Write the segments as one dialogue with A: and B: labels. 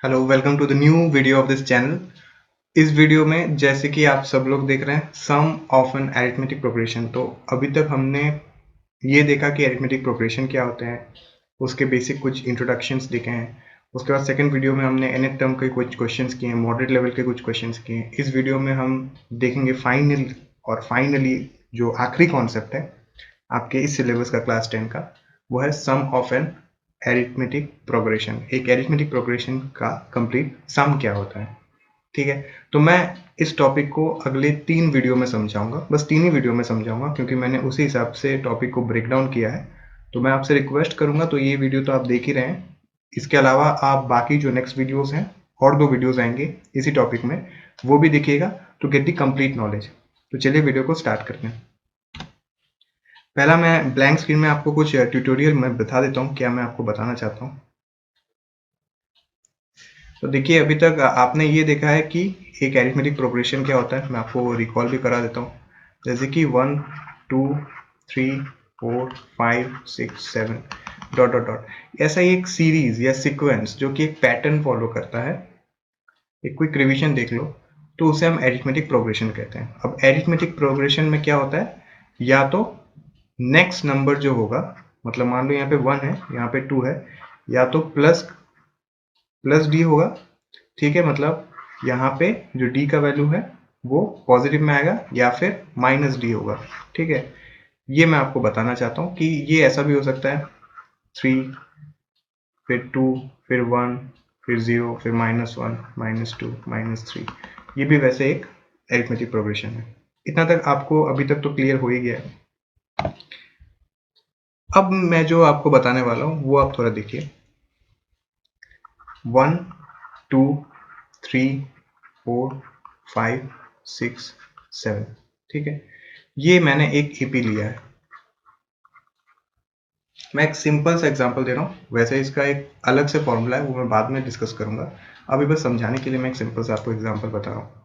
A: Hello welcome to the new video of this channel. इस video में जैसे कि आप सब लोग देख रहे हैं sum of an arithmetic progression. तो अभी तक हमने ये देखा कि अरिथमेटिक प्रोग्रेशन क्या होता है, उसके बेसिक कुछ इंट्रोडक्शंस देखे हैं। उसके बाद सेकंड वीडियो में हमने nth टर्म के कुछ क्वेश्चंस किए हैं, मॉडरेट लेवल के कुछ क्वेश्चंस किए हैं। इस वीडियो में हम देखेंगे फाइनली जो आखिरी कॉन्सेप्ट है आपके इस सिलेबस का क्लास 10 का, वो है सम ऑफ एन एरिथमेटिक प्रोग्रेशन। एक एरिथमेटिक प्रोग्रेशन का कंप्लीट सम क्या होता है, ठीक है। तो मैं इस टॉपिक को अगले 3 वीडियो में समझाऊंगा, बस 3 ही वीडियो में समझाऊंगा क्योंकि मैंने उसी हिसाब से टॉपिक को ब्रेक डाउन किया है। तो मैं आपसे रिक्वेस्ट करूंगा, तो ये वीडियो तो आप देख ही रहे हैं, इसके अलावा आप बाकी जो नेक्स्ट वीडियोस हैं और 2 वीडियोस आएंगे इसी टॉपिक में, वो भी देखिएगा to get the complete knowledge. तो चलिए वीडियो को स्टार्ट करते हैं। पहला मैं ब्लैंक स्क्रीन में आपको कुछ ट्यूटोरियल में बता देता हूँ क्या मैं आपको बताना चाहता हूँ। तो देखिए अभी तक आपने ये देखा है कि एक अरिथमेटिक प्रोग्रेशन क्या होता है। मैं आपको रिकॉल भी करा देता हूँ। जैसे कि 1 2 3 4 5 6 7 डॉट डॉट डॉट, ऐसा ही एक सीरीज या सीक्वेंस जो कि एक पैटर्न फॉलो करता है। एक क्विक रिवीजन देख लो, तो उसे हम अरिथमेटिक प्रोग्रेशन कहते हैं। अब अरिथमेटिक प्रोग्रेशन में क्या होता है, या तो नेक्स्ट नंबर जो होगा, मतलब मान लो यहाँ पे 1 है, यहाँ पे 2 है, या तो प्लस प्लस डी होगा, ठीक है। मतलब यहाँ पे जो डी का वैल्यू है वो पॉजिटिव में आएगा, या फिर माइनस डी होगा, ठीक है। ये मैं आपको बताना चाहता हूँ कि ये ऐसा भी हो सकता है 3 फिर 2 फिर 1 फिर 0 फिर -1 -2 -3। ये भी वैसे एक अरिथमेटिक प्रोग्रेशन है। इतना तक आपको अभी तक तो क्लियर हो ही गया है। अब मैं जो आपको बताने वाला हूँ वो आप थोड़ा देखिए। 1 2 3 4 5 6 7, ठीक है। ये मैंने एक एपी लिया है। मैं एक सिंपल सा एग्जांपल दे रहा हूँ, वैसे इसका एक अलग से फॉर्मूला है, वो मैं बाद में डिस्कस करूंगा। अभी बस समझाने के लिए मैं एक सिंपल सा आपको एग्जांपल बता रहा हूँ।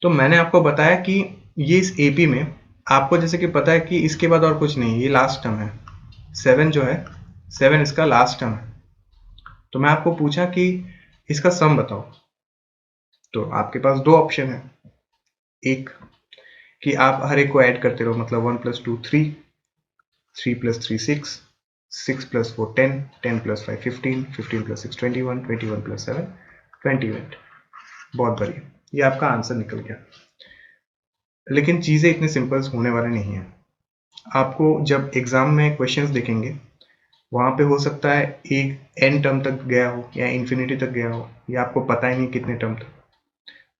A: तो मैंने आपको बताया कि ये इस एपी में आपको जैसे कि पता है कि इसके बाद और कुछ नहीं, ये लास्ट टर्म है। 7 जो है, 7 इसका लास्ट टर्म है। तो मैं आपको पूछा कि इसका सम बताओ, तो आपके पास 2 ऑप्शन है। एक कि आप हर एक को ऐड करते रहो, मतलब 1 + 2 3, 3 + 3 6, 6 + 4 10, 10 + 5 15, 15 + 6 21, 21 + 7 28। बहुत बढ़िया, ये आपका आंसर निकल गया। लेकिन चीज़ें इतने सिंपल होने वाले नहीं है। आपको जब एग्जाम में क्वेश्चंस दिखेंगे, वहां पे हो सकता है एक एन टर्म तक गया हो या इन्फिनिटी तक गया हो, या आपको पता ही नहीं कितने टर्म तक।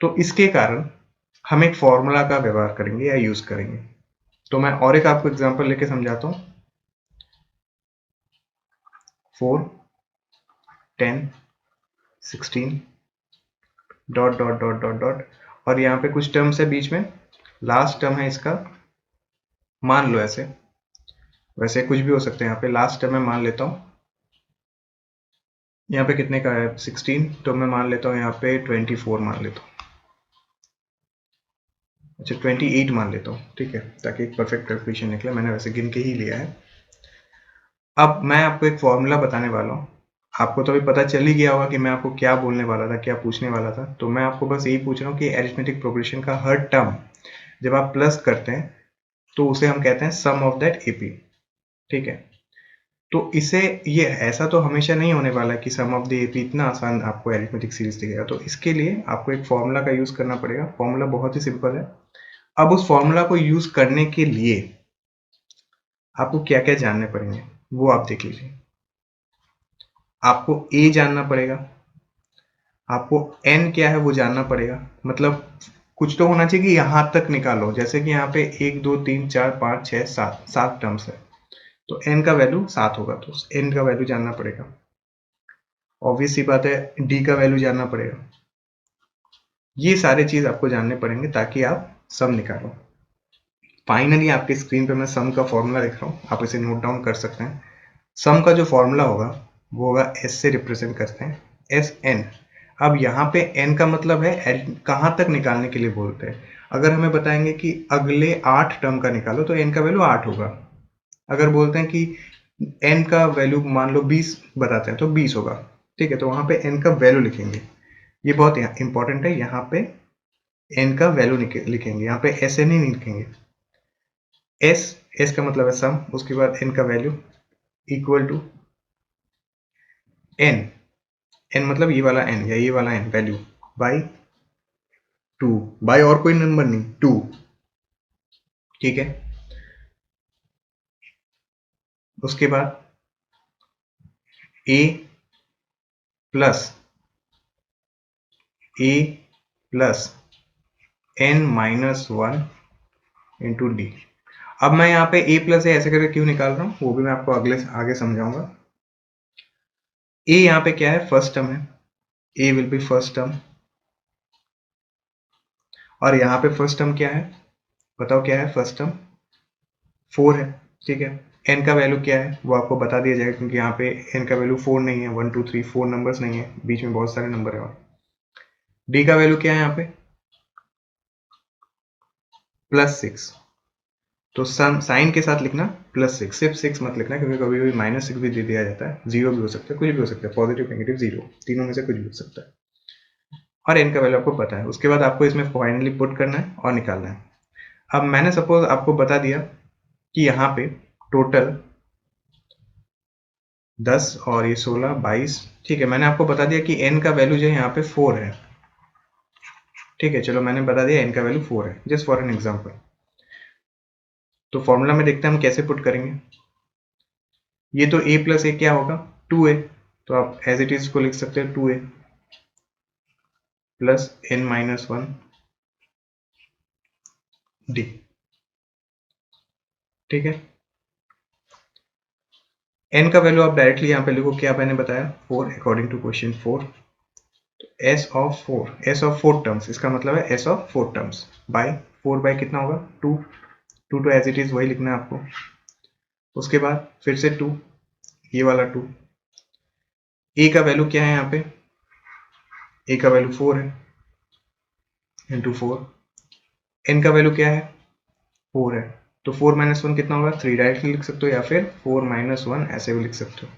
A: तो इसके कारण हम एक फॉर्मूला का व्यवहार करेंगे या यूज करेंगे। तो मैं और एक आपको एग्जांपल लेके समझाता हूँ। 4 10 16 dot dot dot dot dot, और यहाँ पे कुछ टर्म्स है बीच में, लास्ट टर्म है इसका, मान लो ऐसे, वैसे कुछ भी हो सकते हैं। यहाँ पे लास्ट टर्म मैं मान लेता हूँ, यहाँ पे कितने का है 16, तो मैं मान लेता हूँ यहाँ पे 24 मान लेता हूँ। अच्छा 28 मान लेता हूँ, ठीक है, ताकि एक परफेक्ट कैलकुलेशन निकले। मैंने वैसे गिन के ही लिया है। अब मैं आपको एक फॉर्मूला बताने वाला हूँ। आपको तो अभी पता चल ही गया होगा कि मैं आपको क्या बोलने वाला था, क्या पूछने वाला था। तो मैं आपको बस यही पूछ रहा हूँ कि अरिथमेटिक प्रोग्रेशन का हर टर्म जब आप प्लस करते हैं तो उसे हम कहते हैं सम ऑफ दैट एपी, ठीक है। तो इसे, ये ऐसा तो हमेशा नहीं होने वाला कि सम ऑफ द एपी इतना आसान आपको अरिथमेटिक सीरीज दिखेगा। तो इसके लिए आपको एक फॉर्मूला का यूज करना पड़ेगा। फॉर्मूला बहुत ही सिंपल है। अब उस फॉर्मूला को यूज करने के लिए आपको क्या क्या जानने पड़ेंगे वो आप देख लीजिए। आपको ए जानना पड़ेगा, आपको एन क्या है वो जानना पड़ेगा। मतलब कुछ तो होना चाहिए कि यहां तक निकालो, जैसे कि यहाँ पे 1 2 3 4 5 6 7 7 टर्म्स है, तो एन का वैल्यू 7 होगा, तो एन का वैल्यू जानना पड़ेगा। ऑब्वियस सी बात है, डी का वैल्यू जानना पड़ेगा। ये सारे चीज आपको जानने पड़ेंगे ताकि आप सम निकालो। फाइनली आपके स्क्रीन पे मैं सम का फॉर्मूला लिख रहा हूँ, आप इसे नोट डाउन कर सकते हैं। सम का जो फॉर्मूला होगा वो होगा एस से रिप्रेजेंट करते हैं, एस एन। अब यहाँ पे एन का मतलब है कहाँ तक निकालने के लिए बोलते हैं। अगर हमें बताएंगे कि अगले 8 टर्म का निकालो तो एन का वैल्यू 8 होगा। अगर बोलते हैं कि एन का वैल्यू मान लो 20 बताते हैं तो 20 होगा। ठीक है, तो वहां पे n का वैल्यू लिखेंगे, ये बहुत इंपॉर्टेंट है। यहाँ पे n का वैल्यू लिखेंगे, यहाँ पे एस एन ही नहीं लिखेंगे। एस का मतलब है सम, उसके बाद n का value equal to n, n मतलब ये वाला n या ये वाला n वैल्यू बाई 2, बाई और कोई नंबर नहीं, 2। ठीक है, उसके बाद a plus n minus 1 into D. अब मैं यहाँ पे a प्लस ऐसे करके क्यों निकाल रहा हूँ वो भी मैं आपको आगे समझाऊंगा। a यहाँ पे क्या है, फर्स्ट टर्म है, a will be first term, और यहाँ पे फर्स्ट टर्म क्या है, बताओ क्या है फर्स्ट टर्म, 4 है। ठीक है, n का वैल्यू क्या है वो आपको बता दिया जाएगा, क्योंकि यहाँ पे n का वैल्यू 4 नहीं है, 1 2 3 4 नंबर्स नहीं है, बीच में बहुत सारे नंबर है। और d का वैल्यू क्या है यहाँ पे, +6, तो साइन के साथ लिखना +6, सिर्फ 6 मत लिखना, क्योंकि कभी कभी -6 भी दे दिया जाता है, 0 भी हो सकता है, कुछ भी हो सकता है, पॉजिटिव नेगेटिव 0, तीनों में से कुछ भी हो सकता है। और n का वैल्यू आपको पता है, उसके बाद आपको इसमें फाइनली पुट करना है और निकालना है। अब मैंने सपोज आपको बता दिया कि यहाँ पे टोटल 10 और ये 16 22, ठीक है, मैंने आपको बता दिया कि n का वैल्यू जो है यहाँ पे 4 है। ठीक है, चलो मैंने बता दिया n का वैल्यू 4 है, जस्ट फॉर एन एग्जांपल। तो फॉर्मूला में देखते हैं हम कैसे पुट करेंगे। ये तो a प्लस ए क्या होगा, 2a, तो आप एज इट इज को लिख सकते हैं 2a plus n minus 1 D. ठीक है, n का वैल्यू आप डायरेक्टली यहाँ पे लिखो, क्या मैंने बताया 4 according to question 4। s of 4 terms, इसका मतलब है s of 4 terms by 4 by कितना होगा 2, 2 तो एज इट इज वही लिखना है आपको। उसके बाद फिर से 2, ये वाला 2, a का वैल्यू क्या है यहाँ पे, a का वैल्यू 4 है इंटू 4, n का वैल्यू क्या है 4 है, तो 4 माइनस 1 कितना होगा 3, डायरेक्टली लिख सकते हो, या फिर 4 माइनस 1 ऐसे भी लिख सकते हो।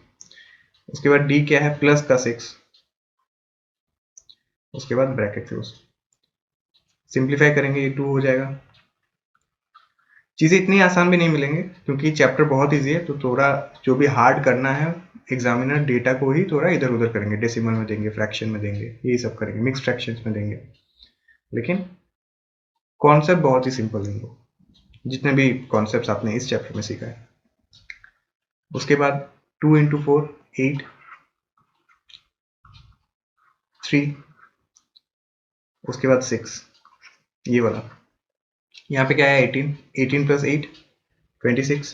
A: उसके बाद d क्या है प्लस का 6, उसके बाद ब्रैकेट क्लोज, सिंप्लीफाई करेंगे ये 2 हो जाएगा। चीज़ें इतनी आसान भी नहीं मिलेंगे, क्योंकि चैप्टर बहुत इजी है, तो थोड़ा जो भी हार्ड करना है एग्जामिनर डेटा को ही थोड़ा इधर उधर करेंगे, डेसिमल में देंगे, फ्रैक्शन में देंगे, यही सब करेंगे, मिक्स फ्रैक्शंस में देंगे, लेकिन कॉन्सेप्ट बहुत ही सिंपल है, जितने भी कॉन्सेप्ट आपने इस चैप्टर में सीखा है। उसके बाद 2 इंटू 4 8, 3, उसके बाद 6, ये वाला, यहाँ पे क्या है 18, 18 प्लस 8 26,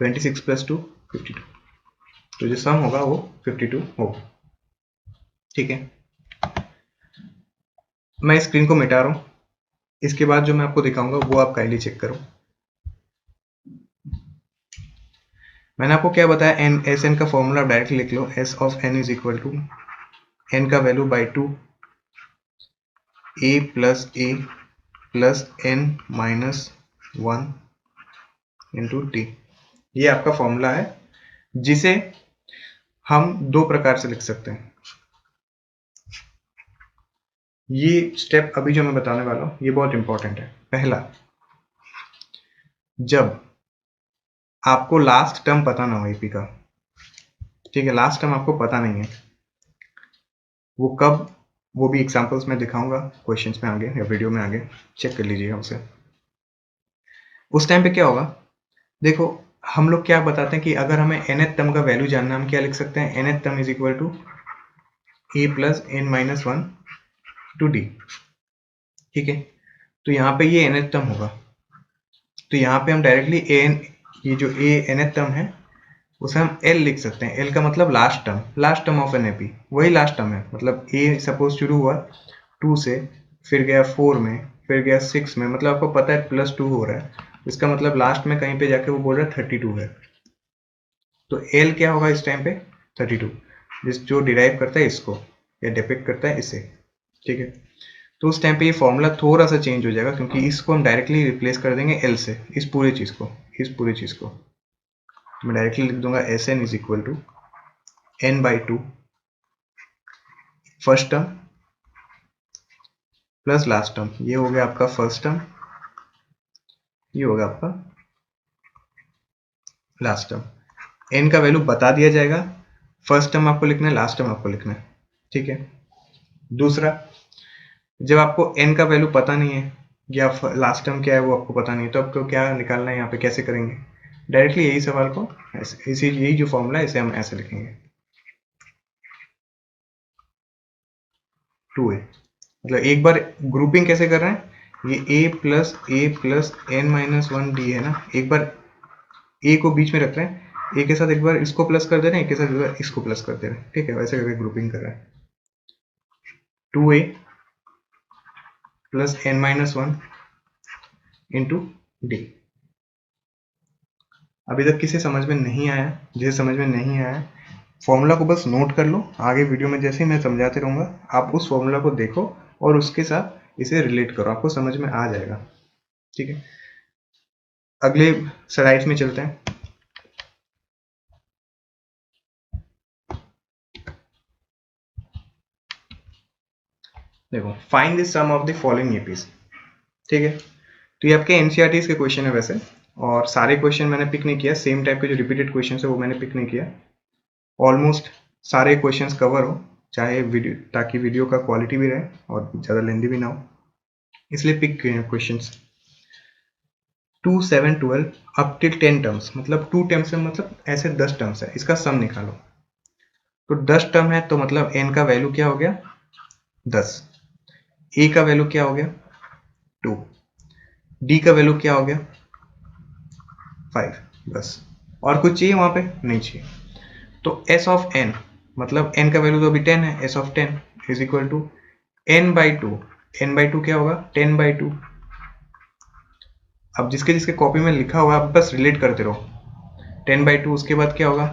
A: 26 प्लस 2 52, तो जो सम होगा वो 52 होगा। ठीक है, मैं स्क्रीन को मिटा रहा हूँ, इसके बाद जो मैं आपको दिखाऊंगा वो आप काइंडली चेक करो। मैंने आपको क्या बताया, एन एस एन का फॉर्मूला डायरेक्टली लिख लो, S of N is equal to N का value by 2 A plus N minus 1 into T. ये आपका फॉर्मूला है, जिसे हम दो प्रकार से लिख सकते हैं। ये स्टेप अभी जो मैं बताने वाला हूं ये बहुत इंपॉर्टेंट है। पहला, जब आपको लास्ट टर्म पता ना हो एपी का, ठीक है, लास्ट टर्म आपको पता नहीं है, वो कब, वो भी एग्जांपल्स में दिखाऊंगा क्वेश्चंस में आगे या वीडियो में आगे, चेक कर लीजिएगा उसे। उस टाइम पे क्या होगा, देखो हम लोग क्या बताते हैं कि अगर हमें nth टर्म का वैल्यू जानना है, हम क्या लिख सकते हैं, nth term is equal to A plus N minus 1 to D. ठीक है, तो यहाँ पे ये nth टर्म होगा, तो यहाँ पे हम डायरेक्टली एन, ये जो ए nth टर्म है उसे हम एल लिख सकते हैं। एल का मतलब last term of an AP, वही लास्ट टर्म है, मतलब ए सपोज शुरू हुआ 2 से, फिर गया 4 में, फिर गया 6 में, मतलब आपको पता है +2 हो रहा है, इसका मतलब लास्ट में कहीं पे जाके वो बोल रहा है 32 है, तो एल क्या होगा इस टाइम पे 32, जो डिराइव करता है इसको या डिपिक्ट करता है इसे। ठीक है, तो उस टाइम पे ये फॉर्मूला थोड़ा सा चेंज हो जाएगा, क्योंकि इसको हम डायरेक्टली रिप्लेस कर देंगे एल से, इस पूरी चीज को मैं डायरेक्टली लिख दूंगा S N is equal to n by 2 first term plus last term, ये हो गया आपका फर्स्ट टर्म, ये होगा आपका लास्ट टर्म। एन का वैल्यू बता दिया जाएगा, फर्स्ट टर्म आपको लिखना है, लास्ट टर्म आपको लिखना है, ठीक है। दूसरा, जब आपको एन का वैल्यू पता नहीं है या लास्ट टर्म क्या है वो आपको पता नहीं है, तो आपको क्या निकालना है यहाँ पे, कैसे करेंगे? डायरेक्टली यही सवाल को ऐसे, इसी यही जो फॉर्मूला है इसे हम ऐसे लिखेंगे, 2a, मतलब एक बार ग्रुपिंग कैसे कर रहे हैं, ये a plus N minus one D है ना, एक बार a को बीच में रख रहे हैं, a के साथ एक बार इसको प्लस कर दे रहे हैं, एक के साथ एक बार इसको प्लस कर दे रहे हैं, ठीक है, वैसे करके ग्रुपिंग कर रहे हैं। 2a plus N minus one into D. अभी तक किसे समझ में नहीं आया, जिसे समझ में नहीं आया फॉर्मूला को बस नोट कर लो, आगे वीडियो में जैसे ही मैं समझाते रहूँगा आप उस फॉर्मूला को देखो और उसके साथ इसे रिलेट करो, आपको समझ में आ जाएगा, ठीक है। अगले स्लाइड्स में चलते हैं। देखो, find the sum of the following APs, ठीक है। तो ये आपके एनसीईआरटी के क्वेश्चन है वैसे, और सारे क्वेश्चन मैंने पिक नहीं किया, सेम टाइप के जो रिपीटेड क्वेश्चन है वो मैंने पिक नहीं किया, ऑलमोस्ट सारे क्वेश्चंस कवर हो, चाहे वीडियो, ताकि वीडियो का क्वालिटी भी रहे और ज़्यादा लेंदी भी ना हो, इसलिए पिक किए हैं क्वेश्चंस। 2, 7, 12 अप टिल 10 टर्म्स, मतलब 2 टर्म्स है, मतलब ऐसे 10 टर्म्स है, इसका सम निकालो। तो 10 टर्म है तो मतलब n का वैल्यू क्या हो गया 10, a का वैल्यू क्या हो गया 2, d का वैल्यू क्या हो गया 5, बस। और कुछ चाहिए वहां पे? नहीं चाहिए। तो s ऑफ n, मतलब n का वैल्यू तो अभी 10 है, s of 10 is equal to n by two, n by two क्या होगा 10 बाई टू। अब जिसके जिसके कॉपी में लिखा हुआ आप बस रिलेट करते रहो, 10 बाई टू, उसके बाद क्या होगा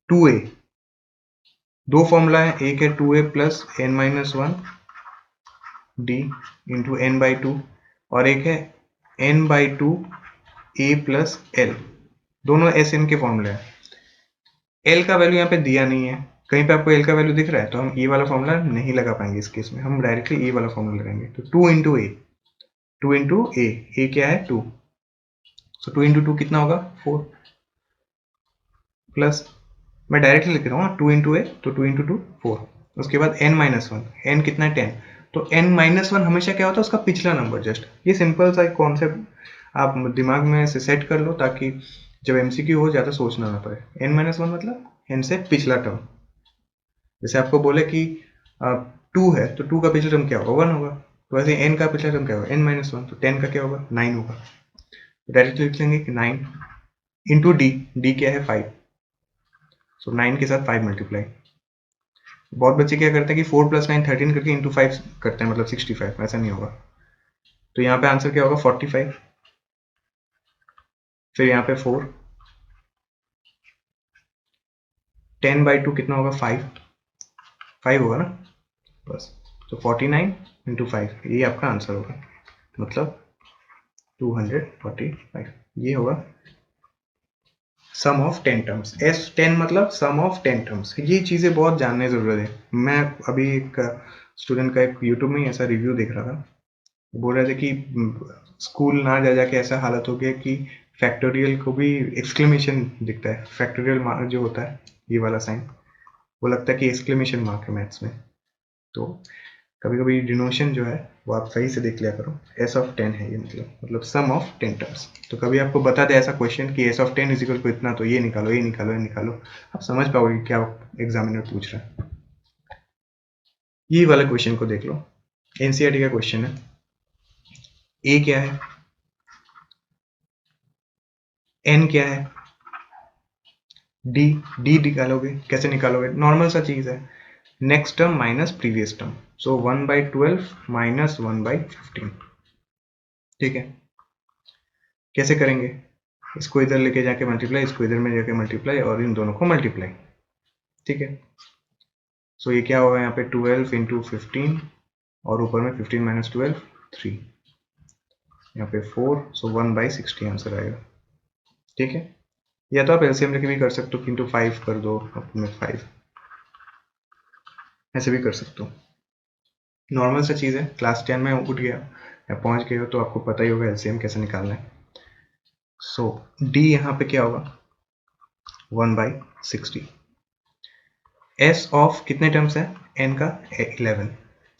A: 2a, दो फॉर्मूला है, एक है 2a plus N minus one d into n by two, और एक है n by two A plus l, दोनों एस एन के फॉर्मूले हैं। एल का वैल्यू यहाँ पे दिया नहीं है, कहीं पे आपको एल का वैल्यू दिख रहा है तो हम ए वाला फॉर्मूला नहीं लगा पाएंगे, इस केस में हम डायरेक्टली ए वाला फॉर्मूला लगाएंगे। तो 2 इंटू ए, 2 इंटू ए क्या है 2, तो 2 इंटू टू कितना होगा 4, प्लस मैं डायरेक्टली लिख रहा हूँ 2 इंटू ए, तो 2 इंटू टू 4, उसके बाद n माइनस वन, एन कितना है 10, तो n माइनस वन हमेशा क्या होता है उसका पिछला नंबर, जस्ट ये सिंपल सा एक कॉन्सेप्ट आप दिमाग में से सेट कर लो, ताकि जब एमसीक्यू हो ज़्यादा सोचना ना पड़े। n माइनस वन मतलब n से पिछला टर्म, जैसे आपको बोले कि 2 है तो 2 का पिछला टर्म क्या होगा 1 होगा, तो वैसे n का पिछला टर्म क्या होगा n माइनस वन, तो 10 का क्या होगा 9 होगा, डायरेक्टली लिख लेंगे कि 9 इंटू डी क्या है 5, सो 9 के साथ 5 मल्टीप्लाई। बहुत बच्चे क्या करते हैं कि 4 प्लस 9 13 करके इंटू 5 करते हैं, मतलब 65, ऐसा नहीं होगा। तो यहाँ पे आंसर क्या होगा 45, फिर यहाँ पे 4, 10 बाई टू कितना होगा 5 होगा ना, बस। तो 49 इंटू 5 ये आपका आंसर होगा, मतलब 245, ये होगा सम ऑफ 10 टर्म्स। S10 मतलब सम ऑफ 10 टर्म्स, ये चीज़ें बहुत जानने की ज़रूरत है। मैं अभी एक स्टूडेंट का एक यूट्यूब में ऐसा रिव्यू देख रहा था, बोल रहे थे कि स्कूल ना जा जाके ऐसा हालत हो गया कि फैक्टोरियल को भी एक्सक्लेमेशन दिखता है, फैक्टोरियल मार्क जो होता है ये वाला साइन, वो लगता है कि एक्सक्लेमेशन मार्क है मैथ्स में। तो कभी कभी डिनोशन जो है वो आप सही से देख लिया करो। एस ऑफ 10 है ये, मतलब सम ऑफ 10 टर्म्स। तो कभी आपको बता दे ऐसा क्वेश्चन कि s of 10 is equal to इतना, तो ये निकालो ये निकालो ये निकालो, आप समझ पाओगे क्या एग्जामिनर पूछ रहा है। ये वाले क्वेश्चन को देख लो, एनसीईआरटी का क्वेश्चन है। ए क्या है, एन क्या है, डी निकालोगे, कैसे निकालोगे, नॉर्मल सा चीज है, next term minus previous term, so 1/12 minus 1/15, ठीक है। कैसे करेंगे, इसको इधर लेके जाके मल्टीप्लाई, इसको इधर में जाके मल्टीप्लाई, और इन दोनों को मल्टीप्लाई, ठीक है। सो ये क्या होगा यहाँ पे 12 इंटू 15, और ऊपर में 15 माइनस 12 3, यहाँ पे 4, सो 1/60 आंसर आएगा, ठीक है। या तो आप एलसीएम लेके भी कर सकते हो, इंटू 5 कर दो अपने 5, ऐसे भी कर सकते हो, नॉर्मल सा चीज़ है। क्लास 10 में उठ गया या पहुंच गए हो तो आपको पता ही होगा एलसीएम कैसे निकालना है। सो डी यहाँ पे क्या होगा 1/60। एस ऑफ कितने टर्म्स है एन का 11,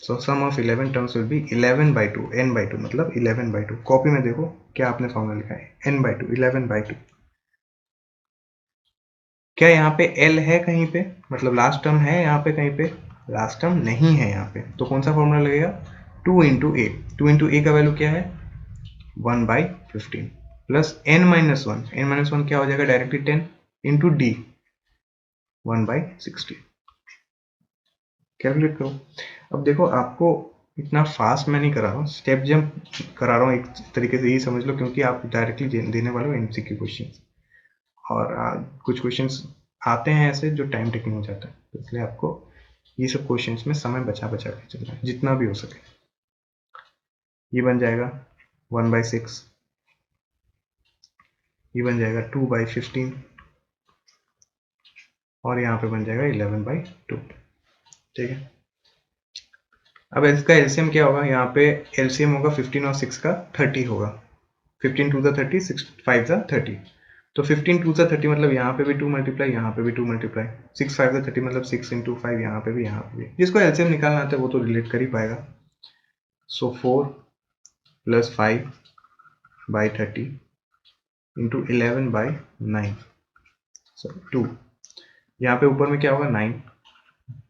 A: so sum of 11 terms will be 11/2, n/2 मतलब 11/2। कॉपी में देखो क्या आपने फॉर्मूला लिखा है n/2 11/2। क्या यहाँ पे एल है कहीं पे, मतलब लास्ट टर्म है यहाँ पे कहीं पे, लास्ट टर्म नहीं है यहाँ पे, तो कौन सा फॉर्मूला लगेगा 2 इंटू ए। 2 इंटू ए का वैल्यू क्या है 1/15 प्लस n-1, n-1 क्या हो जाएगा डायरेक्टली 10 इंटू डी 1/60। कैलकुलेट करो। अब देखो आपको इतना फास्ट मैं नहीं करा रहा हूँ, स्टेप जंप करा रहा हूँ, एक तरीके से यही समझ लो, क्योंकि आप डायरेक्टली देने वाले हो एमसीक्यू क्वेश्चन, और कुछ क्वेश्चंस आते हैं ऐसे जो टाइम टेकिंग हो जाता है, तो इसलिए आपको ये सब क्वेश्चंस में समय बचा बचा के चलना है जितना भी हो सके। ये बन जाएगा 1/6, ये बन जाएगा 2/15, और यहाँ पे बन जाएगा 11/2। ठीक है, अब इसका एलसीएम क्या होगा, यहाँ पे एलसीएम होगा 15 और 6 का 30 होगा, 15 2 30, 6 5 30, तो 15 2 30 मतलब यहाँ पे भी 2 मल्टीप्लाई, यहाँ पे भी 2 मल्टीप्लाई, 6 5 30 मतलब 6 इंटू 5, यहाँ पे भी यहाँ पे भी। जिसको एलसीएम निकालना आता है वो तो रिलेट कर ही पाएगा। सो 4 प्लस 5/30 इंटू 11/9, सो 2। यहाँ पे ऊपर में क्या होगा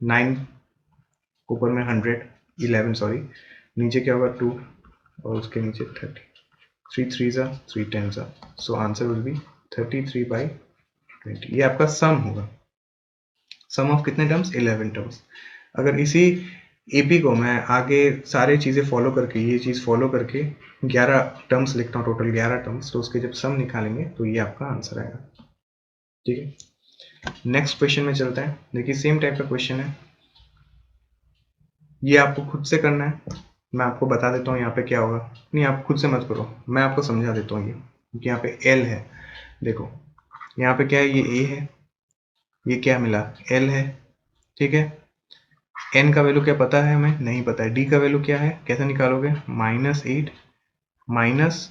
A: 9 ऊपर में 100 11 सॉरी, नीचे क्या होगा 2 और उसके नीचे 30, 3 3 जा 3 10 जा, सो आंसर विल बी 33/20। ये आपका सम होगा, सम ऑफ कितने टर्म्स 11 टर्म्स। अगर इसी एपी को मैं आगे सारे चीज़ें फॉलो करके, ये चीज़ फॉलो करके 11 टर्म्स लिखता हूँ, टोटल 11 टर्म्स, तो उसके जब सम निकालेंगे तो ये आपका आंसर आएगा। ठीक है, नेक्स्ट क्वेश्चन में चलता है। देखिए सेम टाइप का क्वेश्चन है, ये आपको खुद से करना है, मैं आपको बता देता हूँ यहाँ पे क्या होगा। नहीं आप खुद से मत करो, मैं आपको समझा देता हूँ ये, क्योंकि यहाँ पे एल है। देखो यहाँ पे क्या है, ये ए है, ये क्या मिला एल है। ठीक है, एन का वैल्यू क्या पता है हमें, नहीं पता है। डी का वैल्यू क्या है, कैसे निकालोगे, -8 -5,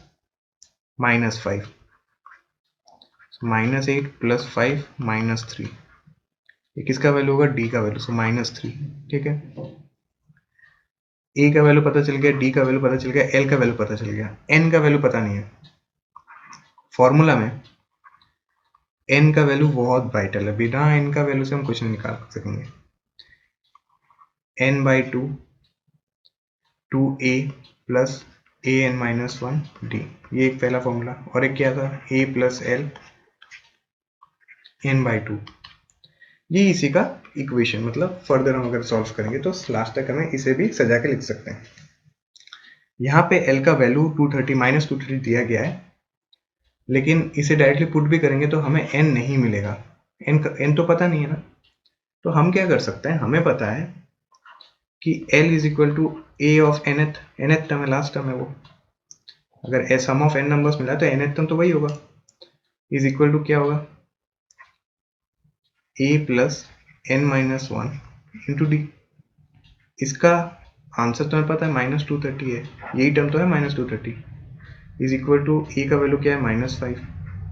A: -8 + 5 -3, ये किसका वैल्यू होगा, डी का वैल्यू, सो -3। ठीक है, ए का वैल्यू पता चल गया, डी का वैल्यू पता चल गया, एल का वैल्यू पता चल गया, एन का वैल्यू पता नहीं है। फॉर्मूला में एन का वैल्यू बहुत वाइटल है, बिना एन का वैल्यू से हम क्वेश्चन निकाल सकेंगे। n/2 2a प्लस an-1d, ये एक पहला फॉर्मूला, और एक क्या था a + l n/2, ये इसी का इक्वेशन, मतलब फर्दर हम अगर सॉल्व करेंगे तो लास्ट तक हमें इसे भी सजा के लिख सकते हैं। यहाँ पे l का वैल्यू 230 -230 दिया गया है, लेकिन इसे डायरेक्टली पुट भी करेंगे तो हमें n नहीं मिलेगा, n तो पता नहीं है ना। तो हम क्या कर सकते हैं, हमें पता है कि l = a of nth term है, लास्ट टर्म है वो। अगर सम ऑफ n नंबर्स मिला तो nth टर्म तो वही होगा, इज इक्वल टू क्या होगा a + n-1 इंटू डी। इसका आंसर तुम्हें पता है -230 है, यही टर्म तो है -230, इज इक्वल टू ए का वैल्यू क्या है -5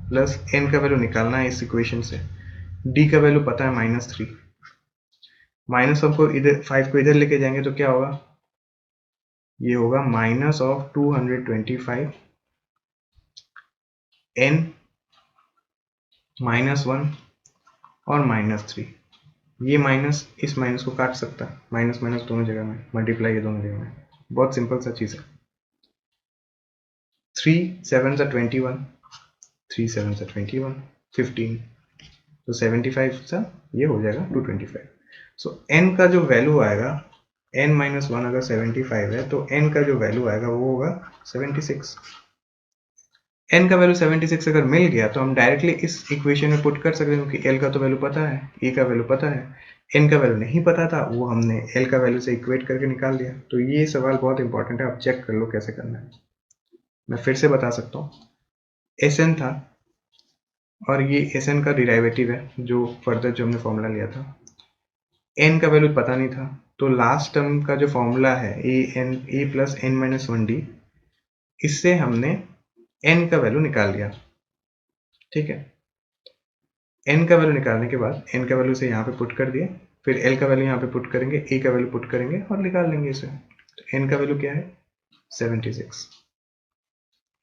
A: प्लस n का वैल्यू निकालना है इस इक्वेशन से, डी का वैल्यू पता है -3, माइनस हमको इधर 5 को इधर लेके जाएंगे तो क्या होगा, ये होगा -225 n -1 और -3। ये माइनस इस माइनस को काट सकता है, माइनस माइनस दोनों जगह में, मल्टीप्लाई ये दोनों जगह में, बहुत सिंपल सा चीज़ है। 3 7 21, 3 7 21, 15, तो 75 सा ये हो जाएगा 225। सो n का जो वैल्यू आएगा, n-1 अगर 75 है तो n का जो वैल्यू आएगा वो होगा 76। n का वैल्यू 76 अगर मिल गया तो हम डायरेक्टली इस इक्वेशन में पुट कर सकते हैं, क्योंकि l का तो वैल्यू पता है, e का वैल्यू पता है, n का वैल्यू नहीं पता था, वो हमने l का वैल्यू से इक्वेट करके निकाल दिया। तो ये सवाल बहुत इंपॉर्टेंट है, आप चेक कर लो कैसे करना है। मैं फिर से बता सकता हूँ, Sn था और ये Sn का डिराइवेटिव है, जो फर्दर जो हमने फॉर्मूला लिया था, n का वैल्यू पता नहीं था, तो लास्ट टर्म का जो फॉर्मूला है a plus n minus 1d, इससे हमने n का वैल्यू निकाल लिया। ठीक है, n का वैल्यू निकालने के बाद n का वैल्यू से यहाँ पे पुट कर दिए, फिर l का वैल्यू यहाँ पे पुट करेंगे, a का वैल्यू पुट करेंगे और निकाल लेंगे इसे। तो n का वैल्यू क्या है 76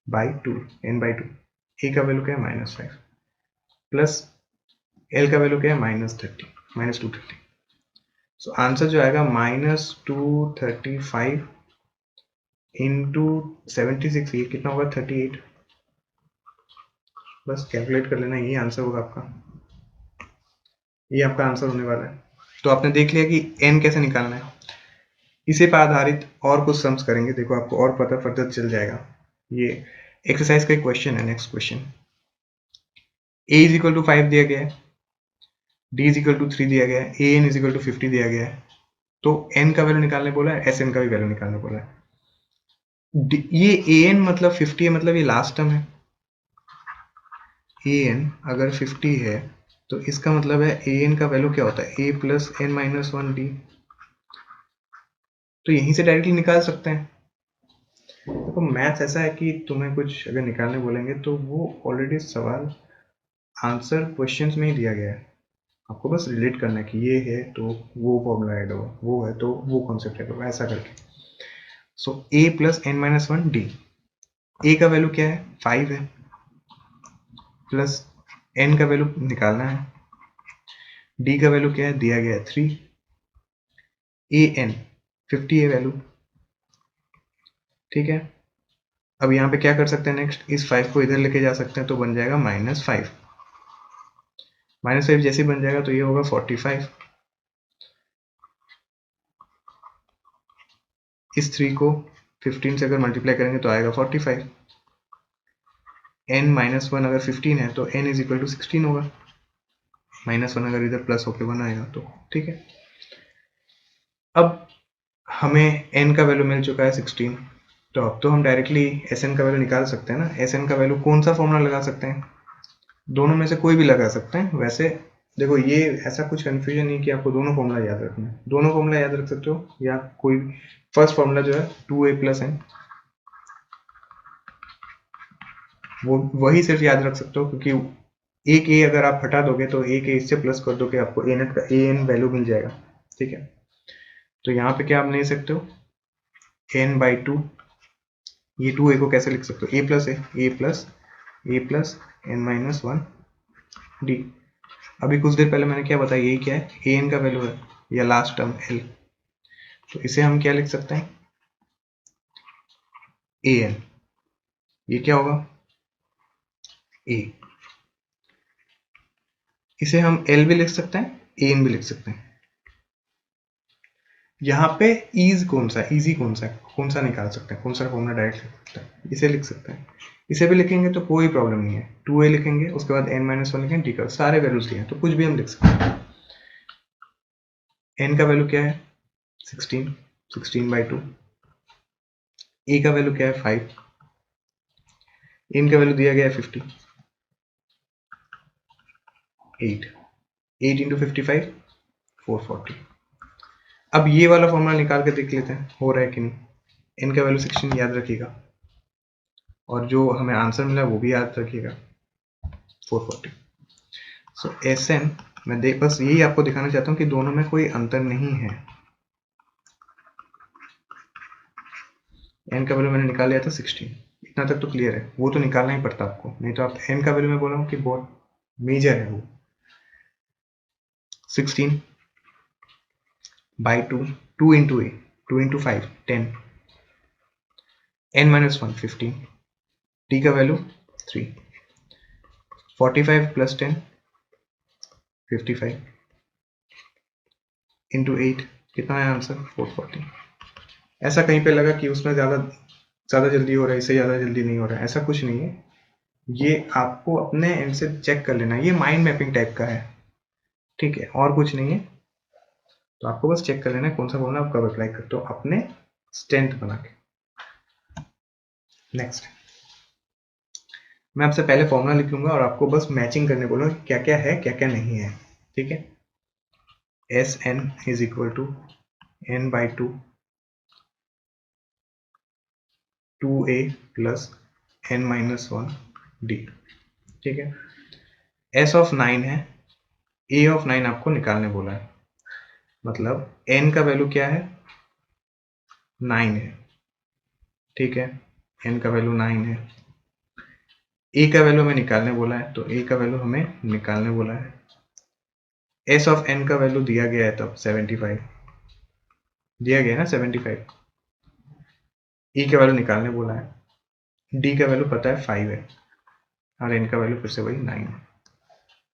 A: बाई 2, n बाई 2। a का वैल्यू क्या है -5 प्लस l का वैल्यू क्या है -230। सो आंसर जो आएगा -235 इंटू 76, ये कितना होगा 38। बस कैलकुलेट कर लेना, ये आंसर होगा आपका, ये आपका आंसर होने वाला है। तो आपने देख लिया कि n कैसे निकालना है। इसी पर आधारित और कुछ सम्स करेंगे, देखो आपको और पता फर्दर चल जाएगा। ये एक्सरसाइज का एक क्वेश्चन है। Next question, a is equal to 5 दिया गया है, d इज इक्वल टू 3 दिया गया है, an इज इक्वल टू 50 दिया गया है। तो n का वैल्यू निकालने बोला है, sn का भी वैल्यू निकालने बोला है। ये an मतलब 50 है, मतलब ये लास्ट टर्म है। an अगर 50 है तो इसका मतलब है an का वैल्यू क्या होता है a plus n minus 1d। तो यहीं से डायरेक्टली निकाल सकते हैं। देखो मैथ्स ऐसा है कि तुम्हें कुछ अगर निकालने बोलेंगे तो वो ऑलरेडी सवाल आंसर क्वेश्चंस में ही दिया गया है, आपको बस रिलेट करना है कि ये है तो वो फॉर्मूला ऐड होगा, वो है तो वो कॉन्सेप्ट ऐड होगा, ऐसा करके। सो a plus n minus 1d, a का वैल्यू क्या है 5 है, प्लस n का वैल्यू निकालना है, d का वैल्यू क्या है दिया गया है 3, an 50 है वैल्यू। ठीक है, अब यहाँ पे क्या कर सकते हैं नेक्स्ट, इस 5 को इधर लेके जा सकते हैं तो बन जाएगा -5। -5 जैसे बन जाएगा तो ये होगा 45। इस 3 को 15 से अगर मल्टीप्लाई करेंगे तो आएगा 45। n माइनस 1 अगर 15 है तो n इज इक्वल टू 16 होगा, -1 अगर इधर प्लस होके 1 आएगा तो। ठीक है, अब हमें n का वैल्यू मिल चुका है 16, तो अब तो हम डायरेक्टली sn का वैल्यू निकाल सकते हैं ना। sn का वैल्यू कौन सा फॉर्मूला लगा सकते हैं, दोनों में से कोई भी लगा सकते हैं। वैसे देखो ये ऐसा कुछ कंफ्यूजन नहीं कि आपको दोनों फॉर्मूला याद रखना है, दोनों फॉर्मूला याद रख सकते हो, या कोई फर्स्ट फॉर्मूला जो है 2a प्लस n, वो वही सिर्फ याद रख सकते हो, क्योंकि एक a अगर आप हटा दोगे तो एक a इससे प्लस कर दोगे, आपको an वैल्यू मिल जाएगा। ठीक है, तो यहाँ पे क्या आप ले सकते हो n बाई 2, ये 2a को कैसे लिख सकते हो a plus n minus 1d। अभी कुछ देर पहले मैंने क्या बताया, यही क्या है an का वैल्यू है या लास्ट टर्म l, तो इसे हम क्या लिख सकते हैं an, ये क्या होगा a, इसे हम l भी लिख सकते हैं an भी लिख सकते हैं। यहाँ पे ईज कौन सा इजी कौन सा निकाल सकते हैं, कौन सा फॉर्मूला डायरेक्ट लिख सकते हैं, इसे लिख सकते हैं। इसे भी लिखेंगे तो कोई प्रॉब्लम नहीं है, 2a लिखेंगे उसके बाद n माइनस 1 लिखेंगे, ठीक है, सारे वैल्यूज दिए हैं तो कुछ भी हम लिख सकते हैं। n का वैल्यू क्या है 16 बाई 2, a का वैल्यू क्या है 5, n का वैल्यू दिया गया है 50, 8 इंटू 55 440। अब ये वाला फॉर्मूला निकाल के देख लेते हैं हो रहा है कि नहीं। n का वैल्यू 16 याद रखिएगा, और जो हमें आंसर मिला वो भी याद रखिएगा 440। सो Sn, मैं बस यही आपको दिखाना चाहता हूँ कि दोनों में कोई अंतर नहीं है। n का वैल्यू मैंने निकाल लिया था 16, इतना तक तो क्लियर है, वो तो निकालना ही पड़ता आपको, नहीं तो आप n का वैल्यू मैं बोल रहा हूँ कि बहुत मेजर है वो। 16 by 2, 2 into a, 2 into 5 10, n minus 1 15, t का वैल्यू 3, 45 प्लस 10 55 इंटू 8, कितना है आंसर 440। ऐसा कहीं पे लगा कि उसमें ज़्यादा जल्दी हो रहा है, इससे ज़्यादा जल्दी नहीं हो रहा है, ऐसा कुछ नहीं है। ये आपको अपने एंड से चेक कर लेना है, ये माइंड मैपिंग टाइप का है। ठीक है, और कुछ नहीं है, तो आपको बस चेक कर लेना है कौन सा फॉर्मूला आप कब अप्लाई करते हो अपने स्ट्रेंथ बना के। नेक्स्ट, मैं आपसे पहले फॉर्मूला लिख लूंगा और आपको बस मैचिंग करने बोलूंगा क्या क्या है क्या क्या नहीं है। ठीक है, s N is equal to n by two 2a plus N minus one d. ठीक है, एस ऑफ 9 है, ए ऑफ 9 आपको निकालने बोला है, मतलब एन का वैल्यू क्या है, 9 है। ठीक है, एन का वैल्यू 9 है, ए का वैल्यू हमें निकालने बोला है, तो ए का वैल्यू हमें निकालने बोला है। एस ऑफ एन का वैल्यू दिया गया है, तब 75 दिया गया है ना, 75। ई का वैल्यू निकालने बोला है, डी का वैल्यू पता है 5 है, और एन का वैल्यू फिर से वही 9 है।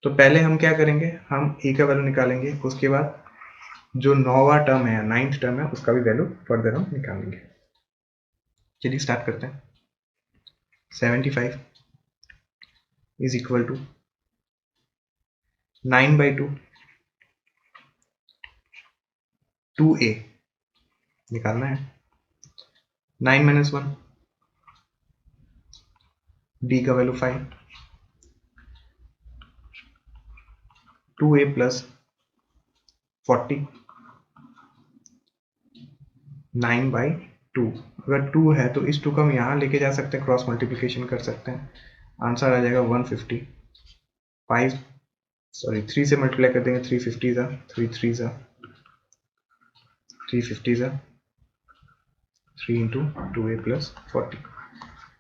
A: तो पहले हम क्या करेंगे, हम ई का वैल्यू निकालेंगे, उसके बाद जो 9वां टर्म है, 9th टर्म है, उसका भी वैल्यू फर्दर हम निकालेंगे। चलिए स्टार्ट करते हैं। 75 इज इक्वल टू 9/2 2a निकालना है, 9 माइनस 1 डी का वैल्यू 5 2a प्लस 40 9/2। अगर 2 है तो इस 2 को हम यहाँ लेके जा सकते हैं, क्रॉस मल्टीप्लिकेशन कर सकते हैं, आंसर आ जाएगा 150। 5 सॉरी 3 से मल्टीप्लाई कर देंगे, 350 था, 3 3 सा 350 सा 3 इंटू 2a प्लस 40।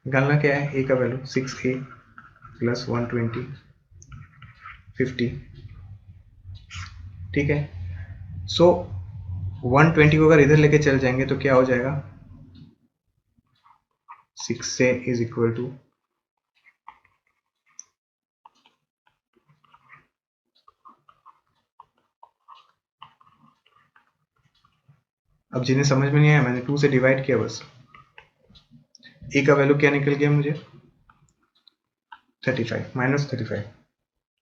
A: निकालना क्या है, a का वैल्यू 6a प्लस 120 50। ठीक है, सो 120 को अगर इधर लेके चल जाएंगे तो क्या हो जाएगा, 6 से इज इक्वल टू अब जिन्हें समझ में नहीं आया, मैंने 2 से डिवाइड किया बस। ए का वैल्यू क्या निकल गया मुझे, 35 माइनस 35।